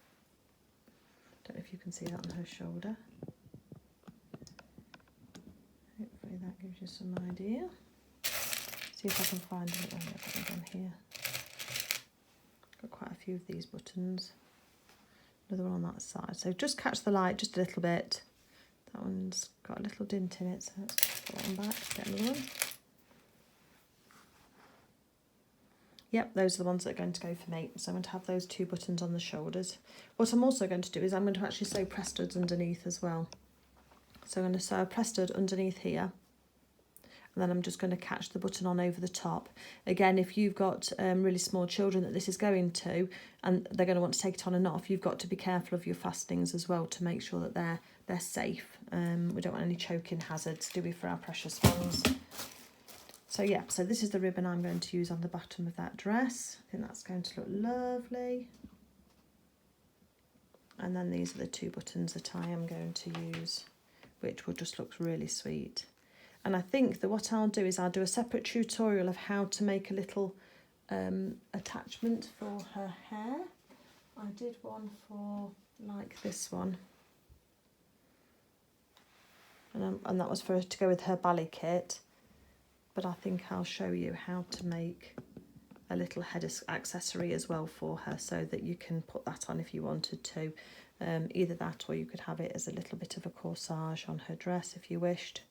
Don't know if you can see that on her shoulder. Hopefully that gives you some idea. See if I can find it. Oh, I've got them down here. Got quite a few of these buttons. Another one on that side. So just catch the light just a little bit. That one's got a little dint in it, so let's put that one back. Get another one. Yep, those are the ones that are going to go for me. So I'm going to have those two buttons on the shoulders. What I'm also going to do is I'm going to actually sew press studs underneath as well. So I'm going to sew a press stud underneath here. And then I'm just going to catch the button on over the top. Again, if you've got really small children that this is going to, and they're going to want to take it on and off, you've got to be careful of your fastenings as well to make sure that they're safe. We don't want any choking hazards, do we, for our precious ones? So yeah, so this is the ribbon I'm going to use on the bottom of that dress. I think that's going to look lovely. And then these are the two buttons that I am going to use, which will just look really sweet. And I think that what I'll do is I'll do a separate tutorial of how to make a little attachment for her hair. I did one for like this one. and that was for her to go with her ballet kit. But I think I'll show you how to make a little head accessory as well for her, so that you can put that on if you wanted to. Either that, or you could have it as a little bit of a corsage on her dress if you wished.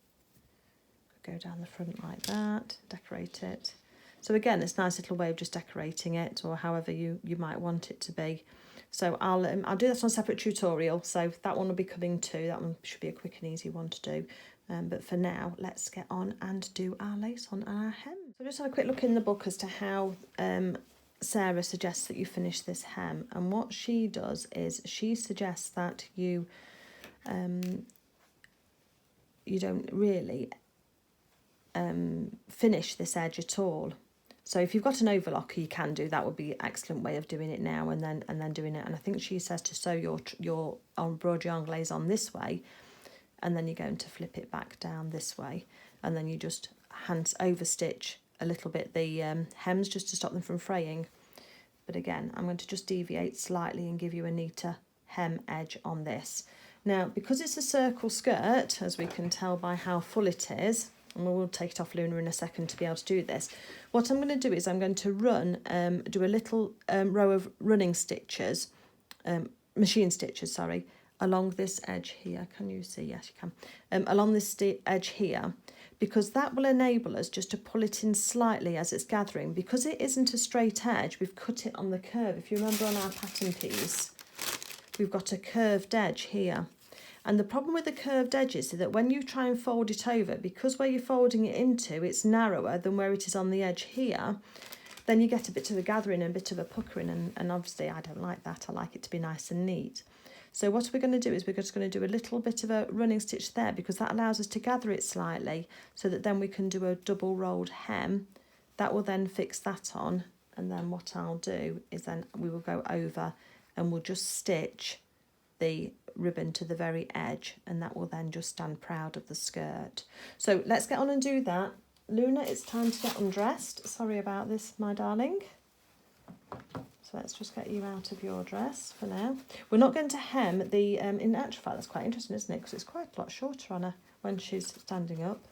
Go down the front like that, decorate it. So again, it's a nice little way of just decorating it, or however you might want it to be. So I'll do that on a separate tutorial, so that one will be coming too. That one should be a quick and easy one to do. But for now, let's get on and do our lace on our hem. So just have a quick look in the book as to how Sarah suggests that you finish this hem. And what she does is she suggests that you don't really finish this edge at all. So if you've got an overlocker, you can do that. Would be an excellent way of doing it now and then doing it. And I think she says to sew your embroidery anglaise on this way, and then you're going to flip it back down this way, and then you just hand over stitch a little bit the hems just to stop them from fraying. But again, I'm going to just deviate slightly and give you a neater hem edge on this. Now, because it's a circle skirt, as we can tell by how full it is, and we'll take it off Luna in a second to be able to do this. What I'm going to do is I'm going to do a little row of running stitches, machine stitches, sorry, along this edge here. Can you see? Yes, you can. Along this edge here, because that will enable us just to pull it in slightly as it's gathering. Because it isn't a straight edge, we've cut it on the curve. If you remember on our pattern piece, we've got a curved edge here. And the problem with the curved edges is that when you try and fold it over, because where you're folding it into, it's narrower than where it is on the edge here, then you get a bit of a gathering and a bit of a puckering, and obviously I don't like that. I like it to be nice and neat. So what we're going to do is we're just going to do a little bit of a running stitch there, because that allows us to gather it slightly, so that then we can do a double rolled hem. That will then fix that on, and then what I'll do is then we will go over and we'll just stitch the ribbon to the very edge, and that will then just stand proud of the skirt. So let's get on and do that. Luna, it's time to get undressed. Sorry about this, my darling. So let's just get you out of your dress for now. We're not going to hem the, in actual fact, that's quite interesting, isn't it? Because it's quite a lot shorter on her when she's standing up.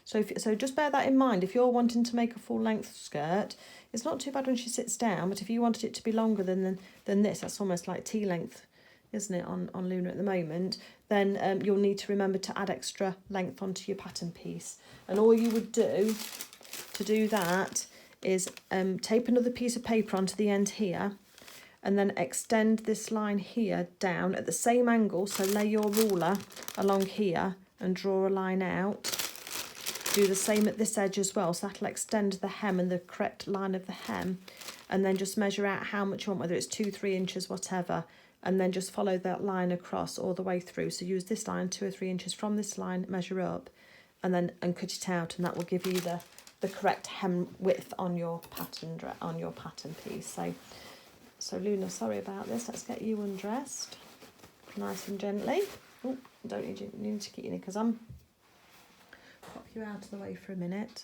So just bear that in mind. If you're wanting to make a full length skirt, it's not too bad when she sits down, but if you wanted it to be longer than this, that's almost like tea length, isn't it, on Luna at the moment, then you'll need to remember to add extra length onto your pattern piece. And all you would do to do that is tape another piece of paper onto the end here, and then extend this line here down at the same angle. So lay your ruler along here and draw a line out. Do the same at this edge as well, so that'll extend the hem and the correct line of the hem, and then just measure out how much you want, whether it's 2-3 inches, whatever, and then just follow that line across all the way through. So use this line 2 or 3 inches from this line, measure up, and then cut it out, and that will give you the correct hem width on your pattern piece. So Luna, sorry about this. Let's get you undressed nice and gently. Oh, don't need to keep your knickers on. Pop you out of the way for a minute.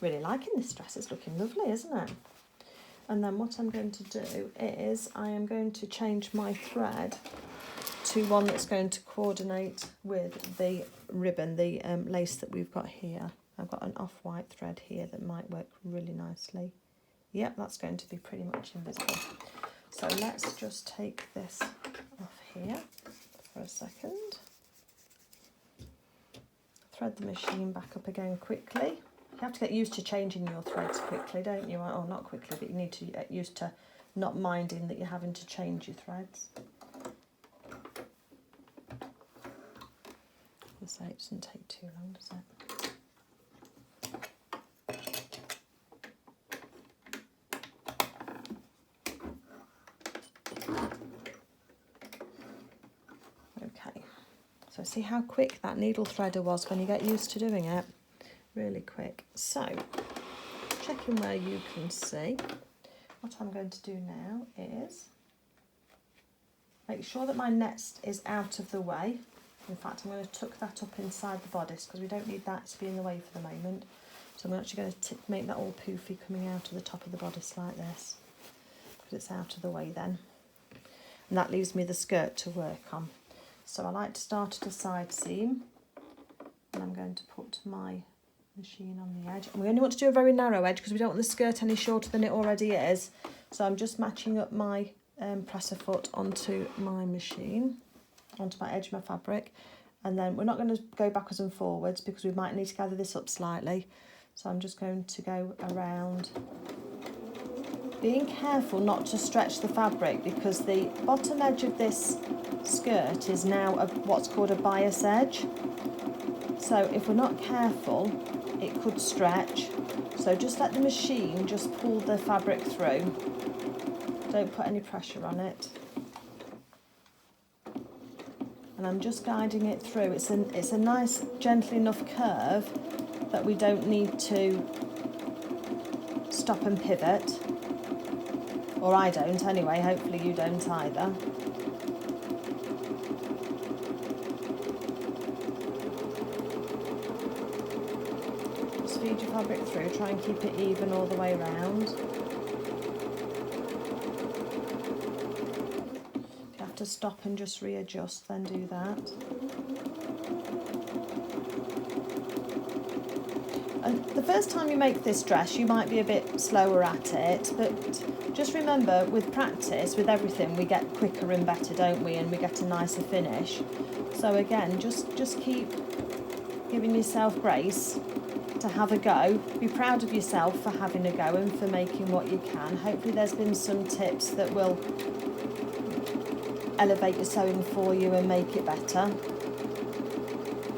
Really liking this dress. It's looking lovely, isn't it? And then what I'm going to do is I am going to change my thread to one that's going to coordinate with the ribbon, the lace that we've got here. I've got an off-white thread here that might work really nicely. Yep, that's going to be pretty much invisible. So let's just take this off here for a second. Thread the machine back up again quickly. You have to get used to changing your threads quickly, don't you? Oh, not quickly, but you need to get used to not minding that you're having to change your threads. I'll say it doesn't take too long, does it? Okay, so see how quick that needle threader was when you get used to doing it? Really quick. So, checking where you can see, what I'm going to do now is make sure that my nest is out of the way. In fact, I'm going to tuck that up inside the bodice because we don't need that to be in the way for the moment. So I'm actually going to make that all poofy coming out of the top of the bodice like this, because it's out of the way then. And that leaves me the skirt to work on. So I like to start at a side seam And I'm going to put my machine on the edge. And we only want to do a very narrow edge because we don't want the skirt any shorter than it already is. So I'm just matching up my presser foot onto my machine, onto my edge of my fabric. And then we're not going to go backwards and forwards because we might need to gather this up slightly. So I'm just going to go around, being careful not to stretch the fabric because the bottom edge of this skirt is now what's called a bias edge. So if we're not careful, it could stretch. So just let the machine just pull the fabric through. Don't put any pressure on it. And I'm just guiding it through. It's a nice, gentle enough curve that we don't need to stop and pivot. Or I don't anyway, hopefully you don't either. Just feed your fabric through, try and keep it even all the way around. If you have to stop and just readjust, then do that. And the first time you make this dress, you might be a bit slower at it, but just remember, with practice, with everything, we get quicker and better, don't we? And we get a nicer finish. So again, just keep giving yourself grace to have a go. Be proud of yourself for having a go and for making what you can. Hopefully there's been some tips that will elevate your sewing for you and make it better.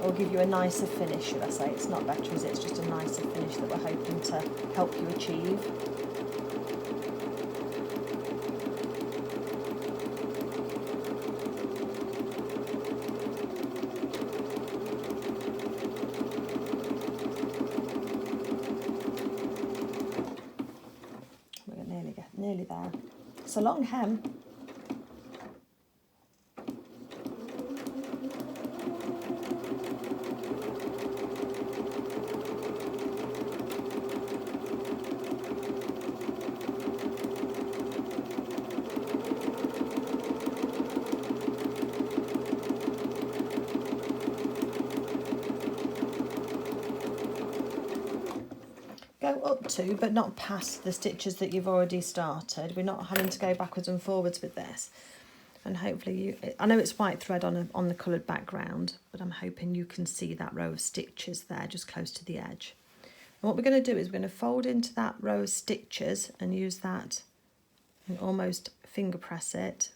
Or give you a nicer finish, should I say. It's not better, is it? It's just a nicer finish that we're hoping to help you achieve. We're nearly there. It's a long hem. Go up to, but not past the stitches that you've already started. We're not having to go backwards and forwards with this. And hopefully I know it's white thread on the coloured background, but I'm hoping you can see that row of stitches there just close to the edge. And what we're going to do is we're going to fold into that row of stitches and use that and almost finger press it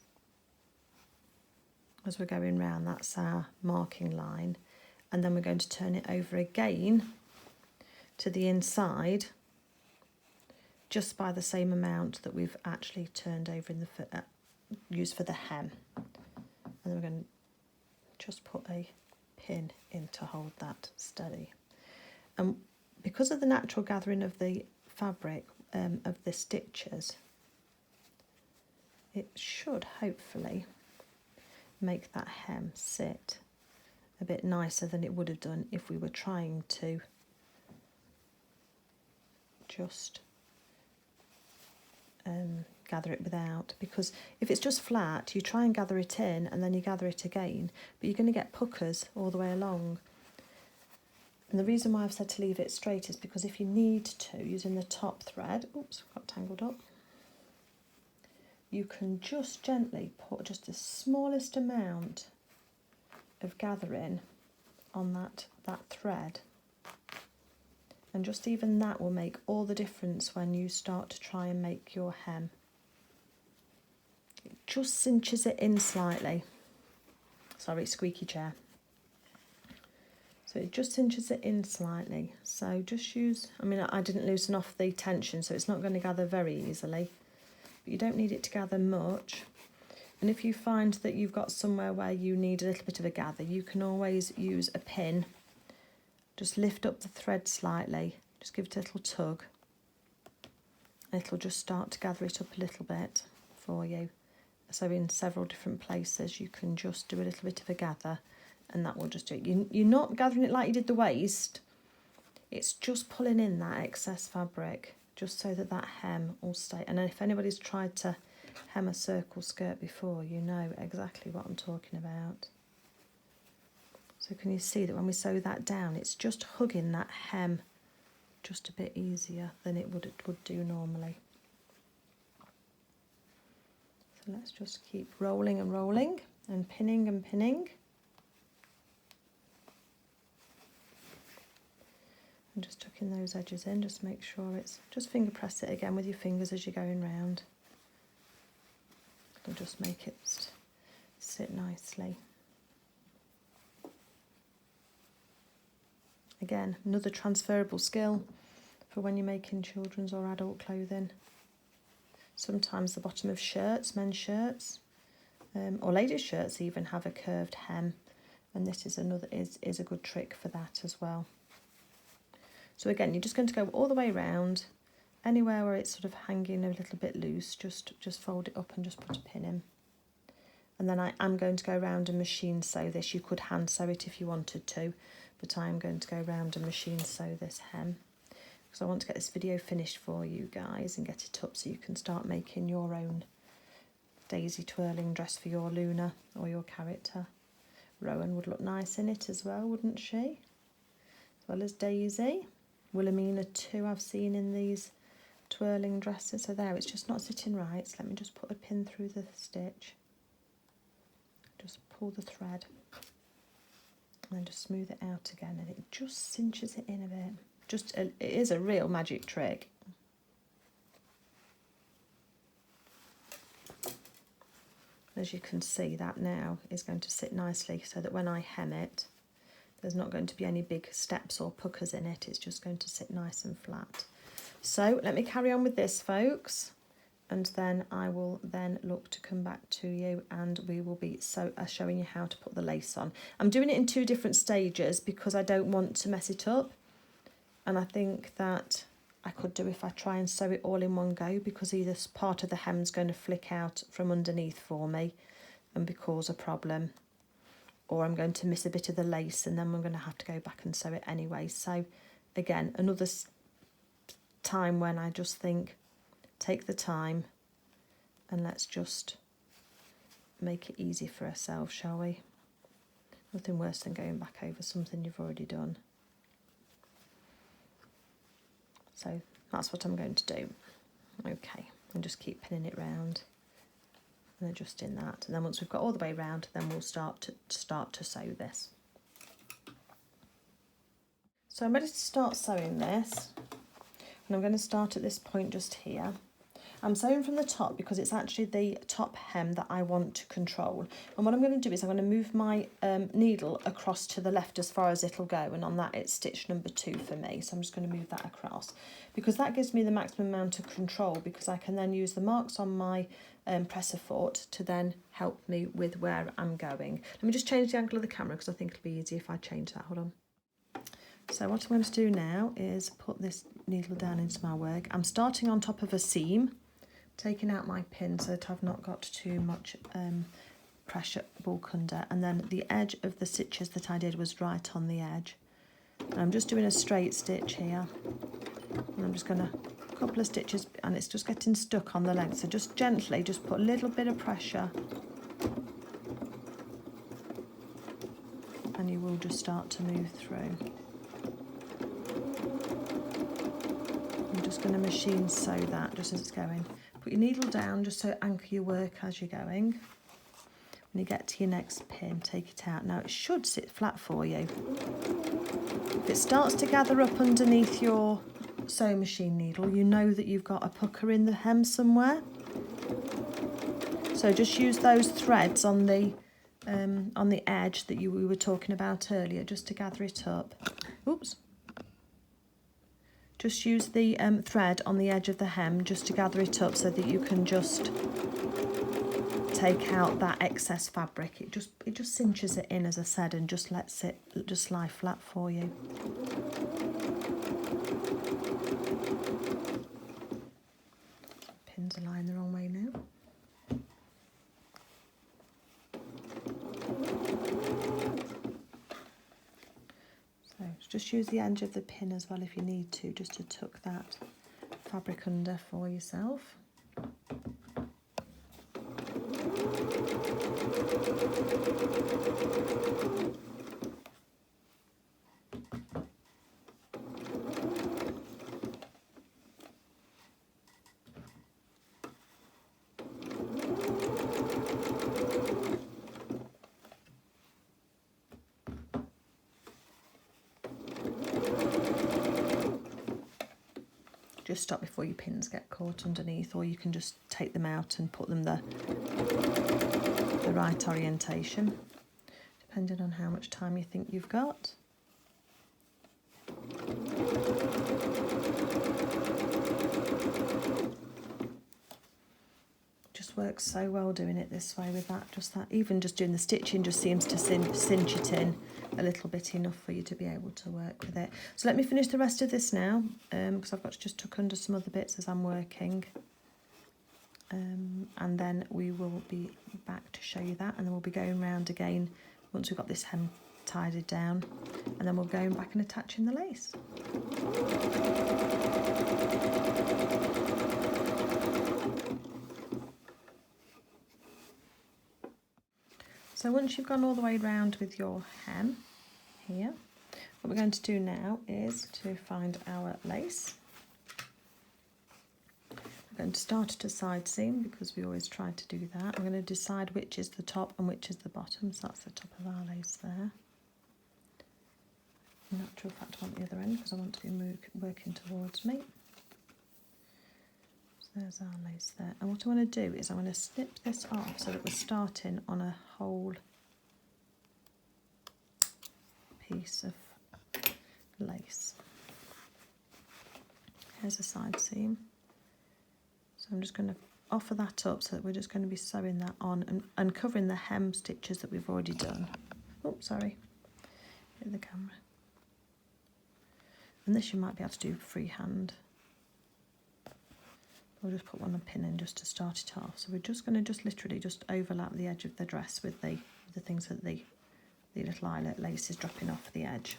as we're going round. That's our marking line. And then we're going to turn it over again to the inside, just by the same amount that we've actually turned over in the used for the hem. And then we're going to just put a pin in to hold that steady. And because of the natural gathering of the fabric, of the stitches, it should hopefully make that hem sit a bit nicer than it would have done if we were trying to just gather it without. Because if it's just flat, you try and gather it in and then you gather it again, but you're going to get puckers all the way along. And the reason why I've said to leave it straight is because if you need to, using the top thread, oops, got tangled up, you can just gently put just the smallest amount of gathering on that thread. And just even that will make all the difference when you start to try and make your hem. It just cinches it in slightly. Sorry, squeaky chair. So it just cinches it in slightly. So just use, I mean, I didn't loosen off the tension, so it's not going to gather very easily. But you don't need it to gather much. And if you find that you've got somewhere where you need a little bit of a gather, you can always use a pin. Just lift up the thread slightly, just give it a little tug, and it'll just start to gather it up a little bit for you. So in several different places you can just do a little bit of a gather, and that will just do it. You're not gathering it like you did the waist, it's just pulling in that excess fabric, just so that that hem will stay. And if anybody's tried to hem a circle skirt before, you know exactly what I'm talking about. So So can you see that when we sew that down, it's just hugging that hem just a bit easier than it would do normally. So let's just keep rolling and rolling and pinning and pinning. And just tucking those edges in, just make sure it's, just finger press it again with your fingers as you're going round. It'll just make it sit nicely. Again, another transferable skill for when you're making children's or adult clothing. Sometimes the bottom of shirts, men's shirts, or ladies' shirts even have a curved hem, and this is is a good trick for that as well. So again, you're just going to go all the way around. Anywhere where it's sort of hanging a little bit loose, just fold it up and just put a pin in. And then I am going to go around and machine sew this. You could hand sew it if you wanted to, but I am going to go around and machine sew this hem, because I want to get this video finished for you guys and get it up so you can start making your own daisy twirling dress for your Luna or your character. Rowan would look nice in it as well, wouldn't she? As well as Daisy. Wilhelmina too, I've seen in these twirling dresses. So there, it's just not sitting right. So let me just put a pin through the stitch. Just pull the thread. And then just smooth it out again, and it just cinches it in a bit. It is a real magic trick. As you can see, that now is going to sit nicely so that when I hem it, there's not going to be any big steps or puckers in it. It's just going to sit nice and flat. So let me carry on with this, folks, and then I will then look to come back to you, and we will be showing you how to put the lace on. I'm doing it in 2 different stages because I don't want to mess it up, and I think that I could do if I try and sew it all in one go, because either part of the hem's going to flick out from underneath for me and cause a problem, or I'm going to miss a bit of the lace and then I'm going to have to go back and sew it anyway. So again, another time when I just think, take the time and let's just make it easy for ourselves, shall we? Nothing worse than going back over something you've already done. So that's what I'm going to do. Okay, and just keep pinning it round and adjusting that. And then once we've got all the way round, then we'll start to sew this. So I'm ready to start sewing this, and I'm going to start at this point just here. I'm sewing from the top because it's actually the top hem that I want to control. And what I'm going to do is I'm going to move my needle across to the left as far as it'll go, and on that it's stitch number 2 for me. So I'm just going to move that across because that gives me the maximum amount of control, because I can then use the marks on my presser foot to then help me with where I'm going. Let me just change the angle of the camera because I think it'll be easier if I change that. Hold on. So what I'm going to do now is put this needle down into my work. I'm starting on top of a seam, taking out my pin so that I've not got too much pressure bulk under, and then the edge of the stitches that I did was right on the edge. And I'm just doing a straight stitch here, and I'm just going to a couple of stitches, and it's just getting stuck on the length, so just gently just put a little bit of pressure and you will just start to move through. I'm just going to machine sew that just as it's going. Put your needle down just so anchor your work as you're going. When you get to your next pin, take it out. Now it should sit flat for you. If it starts to gather up underneath your sewing machine needle, you know that you've got a pucker in the hem somewhere. So just use those threads on the edge that we were talking about earlier, just to gather it up. Oops. Just use the thread on the edge of the hem just to gather it up so that you can just take out that excess fabric. It just cinches it in, as I said, and just lets it just lie flat for you. Pins are lying the wrong way now. Just use the edge of the pin as well if you need to, just to tuck that fabric under for yourself. Just stop before your pins get caught underneath, or you can just take them out and put them the right orientation, depending on how much time you think you've got. Just works so well doing it this way with that, even just doing the stitching just seems to cinch it in a little bit enough for you to be able to work with it. So let me finish the rest of this now, because I've got to just tuck under some other bits as I'm working. And then we will be back to show you that, and then we'll be going round again once we've got this hem tidied down, and then we'll go back and attaching the lace. So once you've gone all the way round with your hem here, what we're going to do now is to find our lace. I'm going to start at a side seam because we always try to do that. I'm going to decide which is the top and which is the bottom, so that's the top of our lace there. In actual fact, I want the other end because I want to be working towards me. So there's our lace there. And what I want to do is I want to snip this off so that we're starting on a whole piece of lace. Here's a side seam. So I'm just going to offer that up so that we're just going to be sewing that on and covering the hem stitches that we've already done. Oh, sorry, hit the camera. And this you might be able to do freehand. We'll just put one pin in just to start it off. So we're just going to literally just overlap the edge of the dress with the things that the little eyelet lace is dropping off the edge.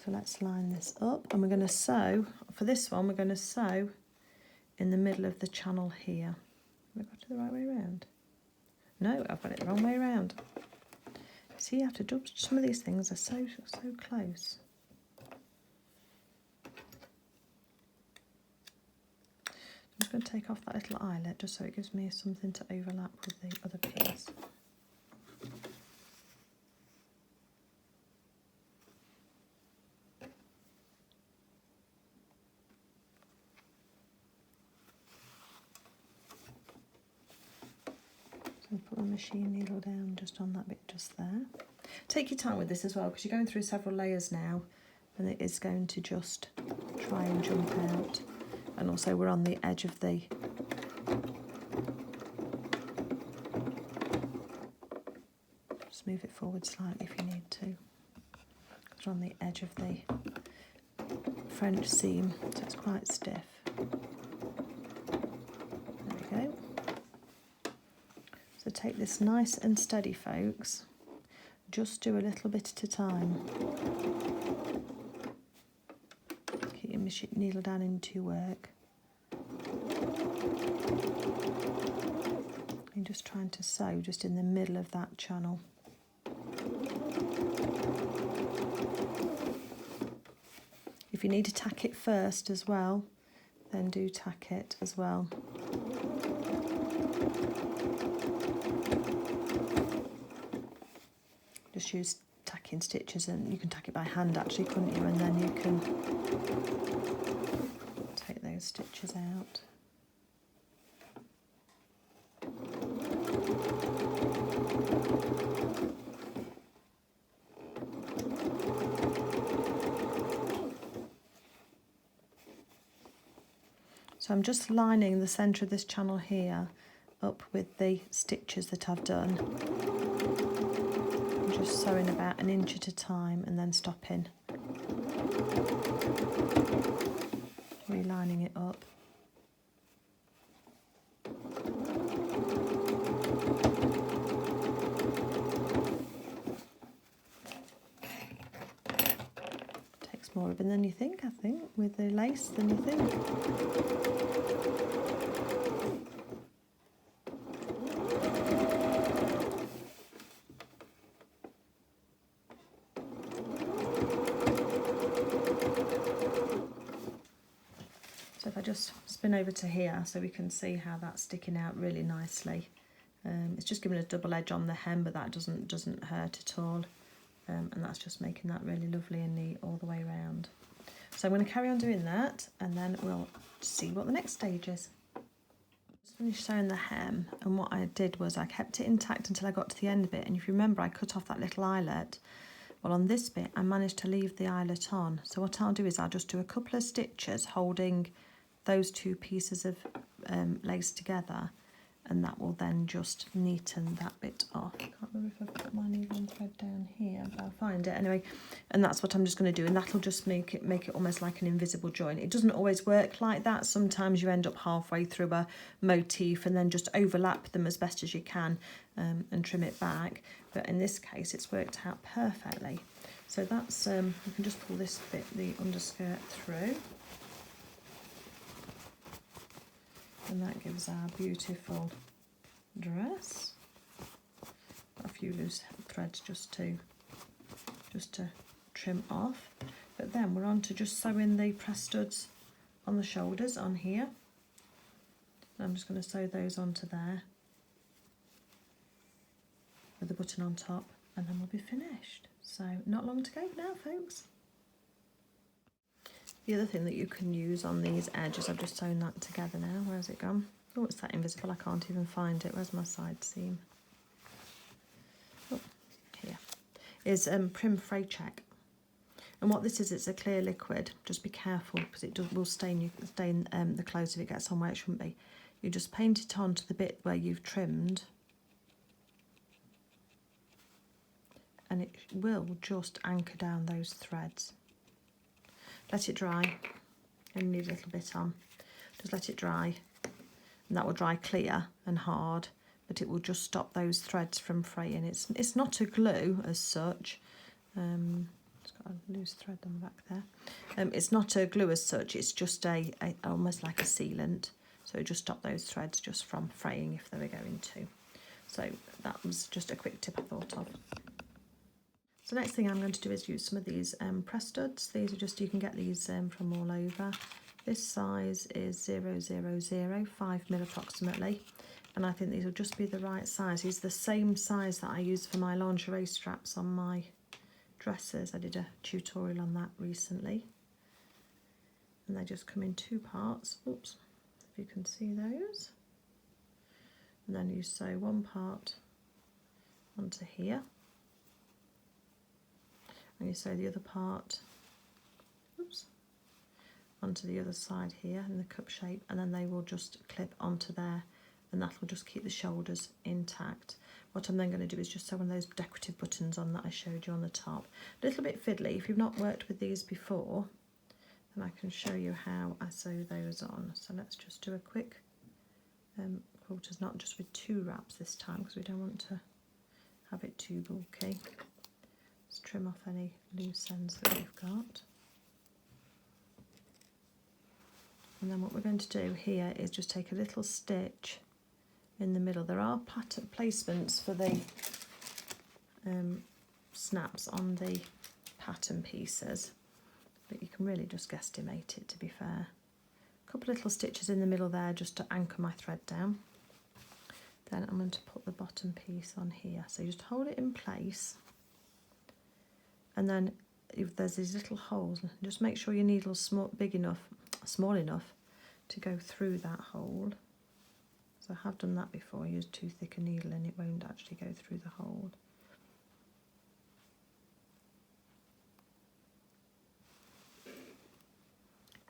So let's line this up, and we're going to sew, for this one we're going to sew in the middle of the channel here. Have I got it the right way around? No, I've got it the wrong way around. See, you have to do, some of these things are so close. I'm just going to take off that little eyelet just so it gives me something to overlap with the other piece. Put the machine needle down just on that bit just there. Take your time with this as well because you're going through several layers now, and it is going to just try and jump out. And also we're on the edge of the just move it forward slightly if you need to. It's on the edge of the French seam, so it's quite stiff. There we go. So take this nice and steady, folks. Just do a little bit at a time. Keep your machine needle down into your work. You're just trying to sew just in the middle of that channel. If you need to tack it first as well, then do tack it as well. Just use tacking stitches, and you can tack it by hand actually, couldn't you? And then you can take those stitches out. So I'm just lining the centre of this channel here up with the stitches that I've done. Just sewing about an inch at a time and then stopping, relining it up. Takes more ribbon than you think, I think, with the lace than you think. just spin over to here so we can see how that's sticking out really nicely. It's just giving a double edge on the hem, but that doesn't hurt at all. And that's just making that really lovely and neat all the way around. So I'm going to carry on doing that, and then we'll see what the next stage is. Just finished sewing the hem, and what I did was I kept it intact until I got to the end of it. And if you remember, I cut off that little eyelet. Well, on this bit, I managed to leave the eyelet on. So what I'll do is I'll just do a couple of stitches holding those two pieces of lace together, and that will then just neaten that bit off. I can't remember if I've put my needle thread down here, but I'll find it anyway. And that's what I'm just going to do, and that'll just make it almost like an invisible join. It doesn't always work like that. Sometimes you end up halfway through a motif and then just overlap them as best as you can and trim it back. But in this case, it's worked out perfectly. So that's you can just pull this bit, the underskirt, through. And that gives our beautiful dress. Got a few loose threads just to trim off. But then we're on to just sewing the press studs on the shoulders on here. And I'm just going to sew those onto there with the button on top, and then we'll be finished. So not long to go now, folks. The other thing that you can use on these edges, I've just sewn that together now. Where's it gone? Oh, it's that invisible. I can't even find it. Where's my side seam? Oh, here. Is Prim Fray Check. And what this is, it's a clear liquid. Just be careful because it will stain the clothes if it gets on where it shouldn't be. You just paint it onto the bit where you've trimmed, and it will just anchor down those threads. Let it dry, and need a little bit on. Just let it dry, and that will dry clear and hard, but it will just stop those threads from fraying. It's not a glue as such. It's got a loose thread on the back there. It's not a glue as such. It's just almost like a sealant. So it just stop those threads just from fraying if they were going to. So that was just a quick tip I thought of. So next thing I'm going to do is use some of these press studs. These are just, you can get these from all over. This size is 000, 5mm approximately. And I think these will just be the right size. These are the same size that I use for my lingerie straps on my dresses. I did a tutorial on that recently. And they just come in two parts. Oops, if you can see those. And then you sew one part onto here. And you sew the other part, oops, onto the other side here in the cup shape, and then they will just clip onto there, and that will just keep the shoulders intact. What I'm then going to do is just sew one of those decorative buttons on that I showed you on the top. A little bit fiddly. If you've not worked with these before, then I can show you how I sew those on. So let's just do a quick quarters knot, just with 2 wraps this time, because we don't want to have it too bulky. Just trim off any loose ends that we've got. And then what we're going to do here is just take a little stitch in the middle. There are pattern placements for the snaps on the pattern pieces, but you can really just guesstimate it, to be fair. A couple of little stitches in the middle there just to anchor my thread down. Then I'm going to put the bottom piece on here. So you just hold it in place, and then if there's these little holes, just make sure your needle's small enough to go through that hole. So I have done that before. I used too thick a needle and it won't actually go through the hole.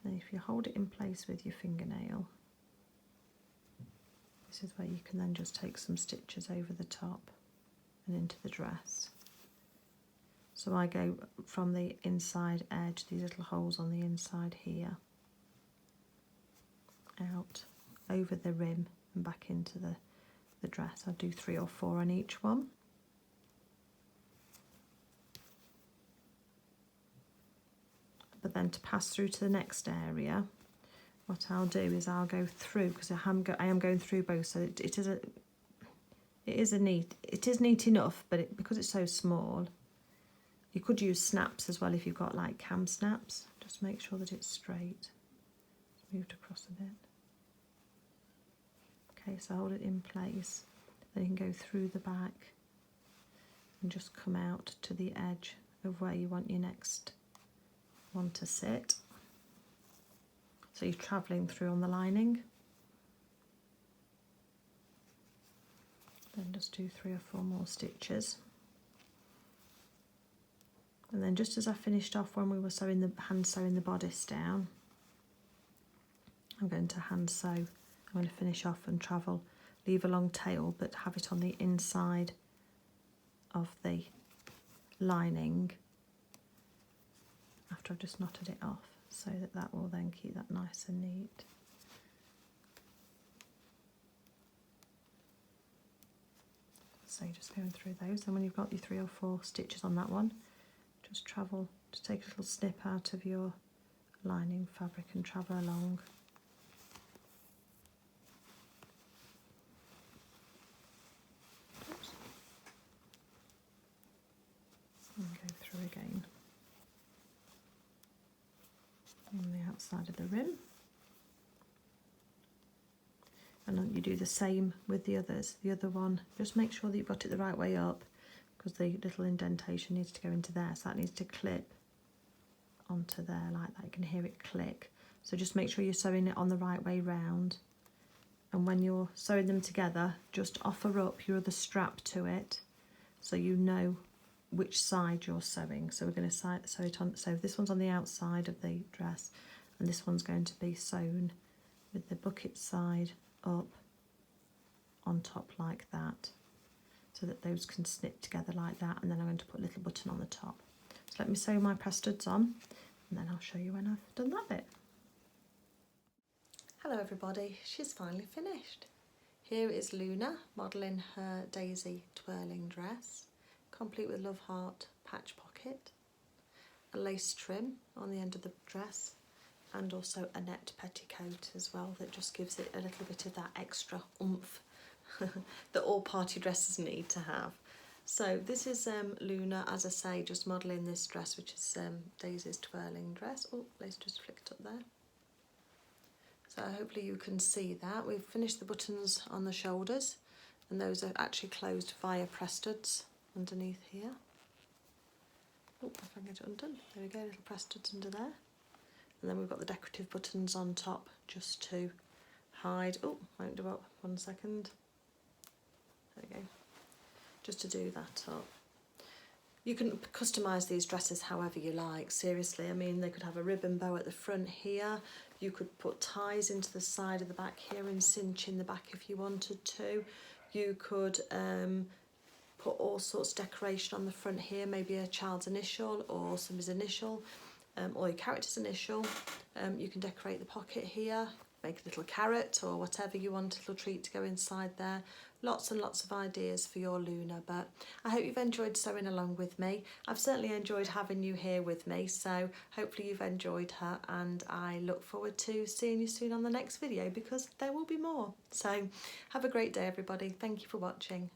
And if you hold it in place with your fingernail, this is where you can then just take some stitches over the top and into the dress. So I go from the inside edge, these little holes on the inside here, out over the rim and back into the dress. I'll do 3 or 4 on each one. But then to pass through to the next area, what I'll do is I'll go through, because I am going through both, so it is neat enough, but because it's so small, you could use snaps as well if you've got like cam snaps. Just make sure that it's straight. moved across a bit. Okay, so hold it in place. Then you can go through the back and just come out to the edge of where you want your next one to sit. So you're travelling through on the lining. Then just do 3 or 4 more stitches. And then just as I finished off when we were hand sewing the bodice down, I'm going to hand sew. I'm going to finish off and travel, leave a long tail, but have it on the inside of the lining after I've just knotted it off, so that that will then keep that nice and neat. So you're just going through those, and when you've got your 3 or 4 stitches on that one, just travel, just take a little snip out of your lining fabric and travel along. Oops. And go through again on the outside of the rim. And then you do the same with the others. The other one, just make sure that you've got it the right way up, because the little indentation needs to go into there, so that needs to clip onto there like that. You can hear it click. So just make sure you're sewing it on the right way round, and when you're sewing them together, just offer up your other strap to it so you know which side you're sewing. So we're going to sew it on, so this one's on the outside of the dress, and this one's going to be sewn with the bucket side up on top like that, so that those can snip together like that, and then I'm going to put a little button on the top. So let me sew my press studs on, and then I'll show you when I've done that bit. Hello everybody, she's finally finished. Here is Luna modelling her daisy twirling dress, complete with love heart patch pocket, a lace trim on the end of the dress, and also a net petticoat as well that just gives it a little bit of that extra oomph that all party dresses need to have. So this is Luna, as I say, just modelling this dress, which is Daisy's twirling dress. Oh, let's just flick it up there. So hopefully you can see that. We've finished the buttons on the shoulders, and those are actually closed via press studs underneath here. Oh, if I can get it undone. There we go, little press studs under there. And then we've got the decorative buttons on top just to hide. Oh, I won't do up. 1 second. There we go. Just to do that up. You can customise these dresses however you like, seriously. I mean, they could have a ribbon bow at the front here. You could put ties into the side of the back here and cinch in the back if you wanted to. You could put all sorts of decoration on the front here, maybe a child's initial or somebody's initial. Or your character's initial. You can decorate the pocket here, make a little carrot or whatever you want, a little treat to go inside there. Lots and lots of ideas for your Luna, but I hope you've enjoyed sewing along with me. I've certainly enjoyed having you here with me, so hopefully you've enjoyed her, and I look forward to seeing you soon on the next video, because there will be more. So have a great day everybody. Thank you for watching.